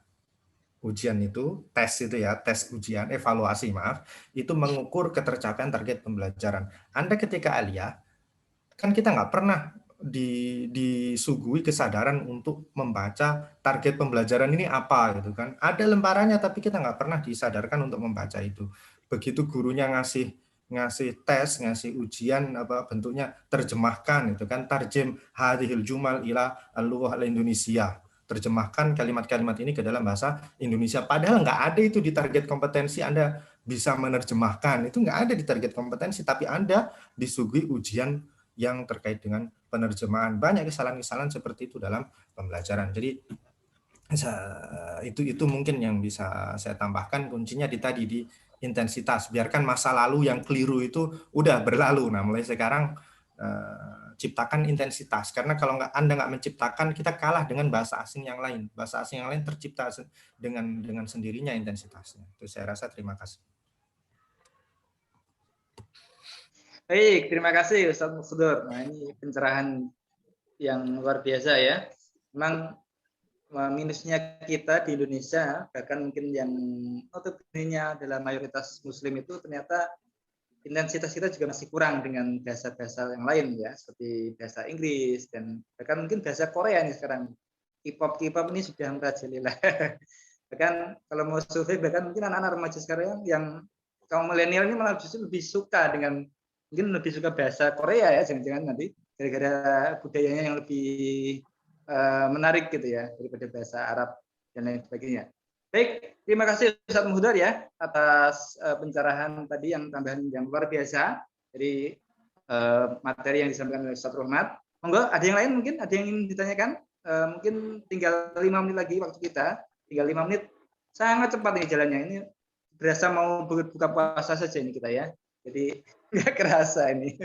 Ujian itu, tes itu ya, tes ujian, evaluasi maaf, itu mengukur ketercapaian target pembelajaran. Anda ketika aliyah, kan kita nggak pernah disuguhi kesadaran untuk membaca target pembelajaran ini apa gitu kan. Ada lembarannya tapi kita nggak pernah disadarkan untuk membaca itu. Begitu gurunya ngasih tes, ngasih ujian apa bentuknya terjemahkan itu kan, tarjem hadhil jumal ila al-lughah al-Indonesia. Terjemahkan kalimat-kalimat ini ke dalam bahasa Indonesia. Padahal nggak ada itu di target kompetensi Anda bisa menerjemahkan. Itu nggak ada di target kompetensi, tapi Anda disuguhi ujian yang terkait dengan penerjemahan. Banyak kesalahan-kesalahan seperti itu dalam pembelajaran. Jadi itu mungkin yang bisa saya tambahkan, kuncinya di intensitas. Biarkan masa lalu yang keliru itu udah berlalu. Nah, mulai sekarang ciptakan intensitas. Karena kalau Anda nggak menciptakan, kita kalah dengan bahasa asing yang lain. Bahasa asing yang lain tercipta dengan sendirinya intensitasnya. Itu saya rasa. Terima kasih. Baik, terima kasih Ustaz Mufdur. Nah, ini pencerahan yang luar biasa ya. Memang minusnya kita di Indonesia, bahkan mungkin yang notabene adalah mayoritas Muslim itu, ternyata intensitas kita juga masih kurang dengan bahasa-bahasa yang lain ya, seperti bahasa Inggris dan bahkan mungkin bahasa Korea nih sekarang. K-pop ini sudah merajalela. Bahkan kalau mau survei, bahkan mungkin anak-anak remaja sekarang yang kaum milenial ini malah justru lebih suka dengan, mungkin lebih suka bahasa Korea ya, jangan-jangan nanti gara-gara budayanya yang lebih menarik gitu ya daripada bahasa Arab dan lain sebagainya. Baik, terima kasih Ustaz Muhdar ya atas pencerahan tadi yang tambahan yang luar biasa dari materi yang disampaikan oleh Ustaz Rohmat. Monggo, ada yang lain mungkin, ada yang ingin ditanyakan? Mungkin tinggal 5 menit lagi waktu kita. tinggal 5 menit. Sangat cepat ini jalannya. Ini berasa mau buka puasa saja ini kita ya. Jadi nggak kerasa ini.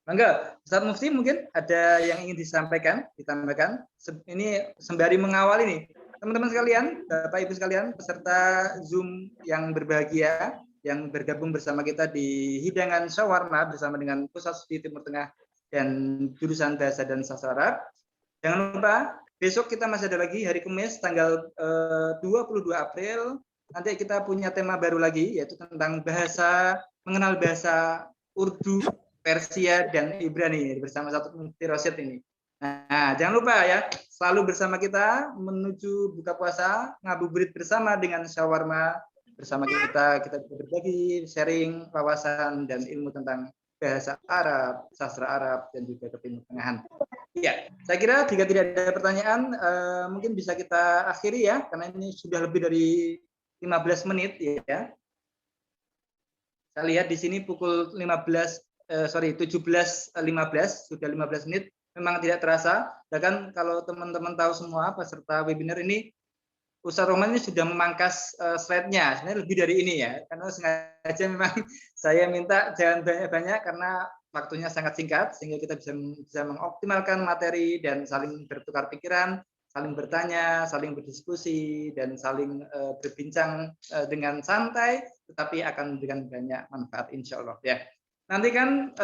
Mangga, Ustaz Mufti mungkin ada yang ingin disampaikan, ditambahkan. Ini sembari mengawal ini, teman-teman sekalian, Bapak Ibu sekalian, peserta Zoom yang berbahagia, yang bergabung bersama kita di hidangan shawarma bersama dengan Pusat Studi Timur Tengah dan jurusan Bahasa dan Sastra Arab. Jangan lupa, besok kita masih ada lagi hari Kamis tanggal 22 April. Nanti kita punya tema baru lagi, yaitu tentang mengenal bahasa Urdu, Persia, dan Ibrani bersama satu Mufti Rosyid ini. Nah, jangan lupa ya, selalu bersama kita menuju buka puasa, ngabuburit bersama dengan shawarma bersama kita berbagi, sharing wawasan dan ilmu tentang bahasa Arab, sastra Arab, dan juga Timur Tengahan. Ya, saya kira jika tidak ada pertanyaan, mungkin bisa kita akhiri ya, karena ini sudah lebih dari 15 menit ya. Saya lihat di sini pukul 17.15 sudah 15 menit, memang tidak terasa. Bahkan kalau teman-teman tahu semua peserta webinar ini, Ustaz Roman ini sudah memangkas slide-nya, sebenarnya lebih dari ini ya, karena sengaja memang saya minta jangan banyak-banyak karena waktunya sangat singkat, sehingga kita bisa mengoptimalkan materi dan saling bertukar pikiran, saling bertanya, saling berdiskusi, dan saling berbincang dengan santai, tetapi akan memberikan banyak manfaat insya Allah ya. Nanti kan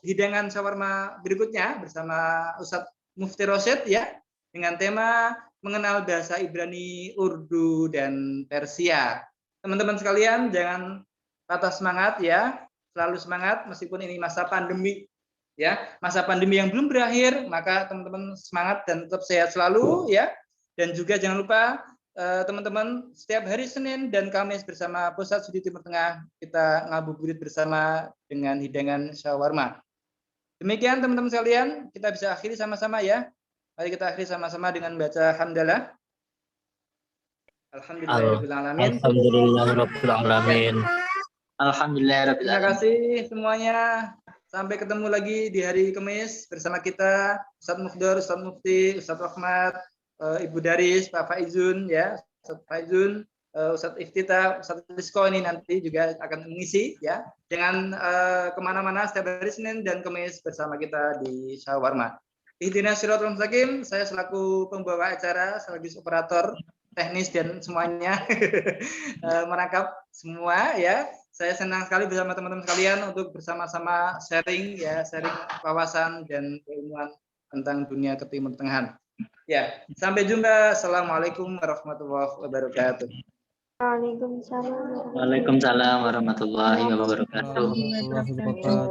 hidangan shawarma berikutnya bersama Ustadz Mufti Rosyid ya, dengan tema mengenal bahasa Ibrani, Urdu, dan Persia. Teman-teman sekalian jangan patah semangat ya, selalu semangat meskipun ini masa pandemi ya, masa pandemi yang belum berakhir, maka teman-teman semangat dan tetap sehat selalu ya. Dan juga jangan lupa teman-teman, setiap hari Senin dan Kamis bersama Pusat Studi Timur Tengah kita ngabuburit bersama dengan hidangan shawarma. Demikian teman-teman sekalian, kita bisa akhiri sama-sama ya. Mari kita akhiri sama-sama dengan baca hamdalah. Alhamdulillahirrahmanirrahim. Alhamdulillahirrahmanirrahim. Alhamdulillahirabbil Terima alamin. kasih semuanya. Sampai ketemu lagi di hari Kamis bersama kita Ustadz Mufdor, Ustadz Mufti, Ustadz Rahmat, Ibu Daris, Pak Faizun ya, Ustadz Faizun, Ustadz Iftita, Ustadz Rizko ini nanti juga akan mengisi ya. Jangan kemana-mana, setiap hari Senin dan Kamis bersama kita di shawarma. Ihdinas siratal mustaqim, saya selaku pembawa acara, sekaligus operator teknis dan semuanya merangkap semua ya. Saya senang sekali bersama teman-teman sekalian untuk bersama-sama sharing ya, sharing wawasan dan keilmuan tentang dunia Timur Tengahan. Ya, sampai jumpa. Assalamualaikum warahmatullahi wabarakatuh. Waalaikumsalam warahmatullahi wabarakatuh.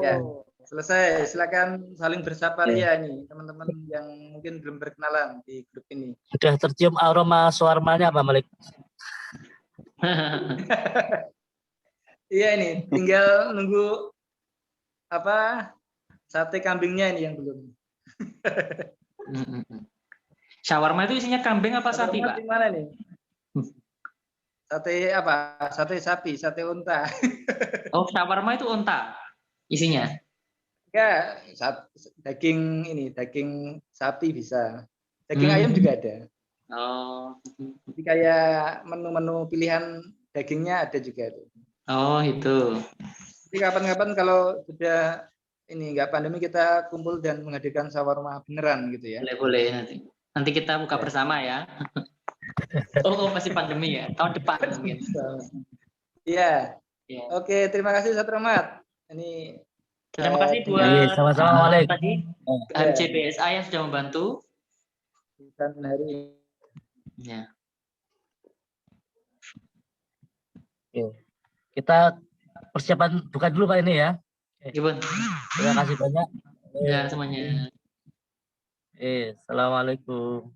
Ya, selesai. Silakan saling bersapa ya ini teman-teman yang mungkin belum berkenalan di grup ini. Sudah tercium aroma shawarmanya Pak Malik? Iya ini, tinggal nunggu apa sate kambingnya ini yang belum. Shawarma itu isinya kambing apa sapi, Pak? Gimana nih? Sate apa? Sate sapi, sate unta. Oh, shawarma itu unta isinya. Enggak, daging ini, daging sapi bisa. Daging ayam juga ada. Oh. Jadi kayak menu-menu pilihan dagingnya ada juga tuh. Oh, itu. Jadi kapan-kapan kalau sudah ini enggak pandemi kita kumpul dan menghadirkan shawarma beneran gitu ya. Boleh nanti. Nanti kita buka bersama ya. Oh, masih pandemi ya. Tahun depan mungkin. Iya. Ya. Oke, terima kasih Ustaz Rahmat. Ini Terima kasih buat sama-sama Malik. tadi MCBSA yang sudah membantu. hari Ya. Kita persiapan buka dulu Pak ini ya. Ibu. Terima kasih banyak. Ya, semuanya. Assalamualaikum.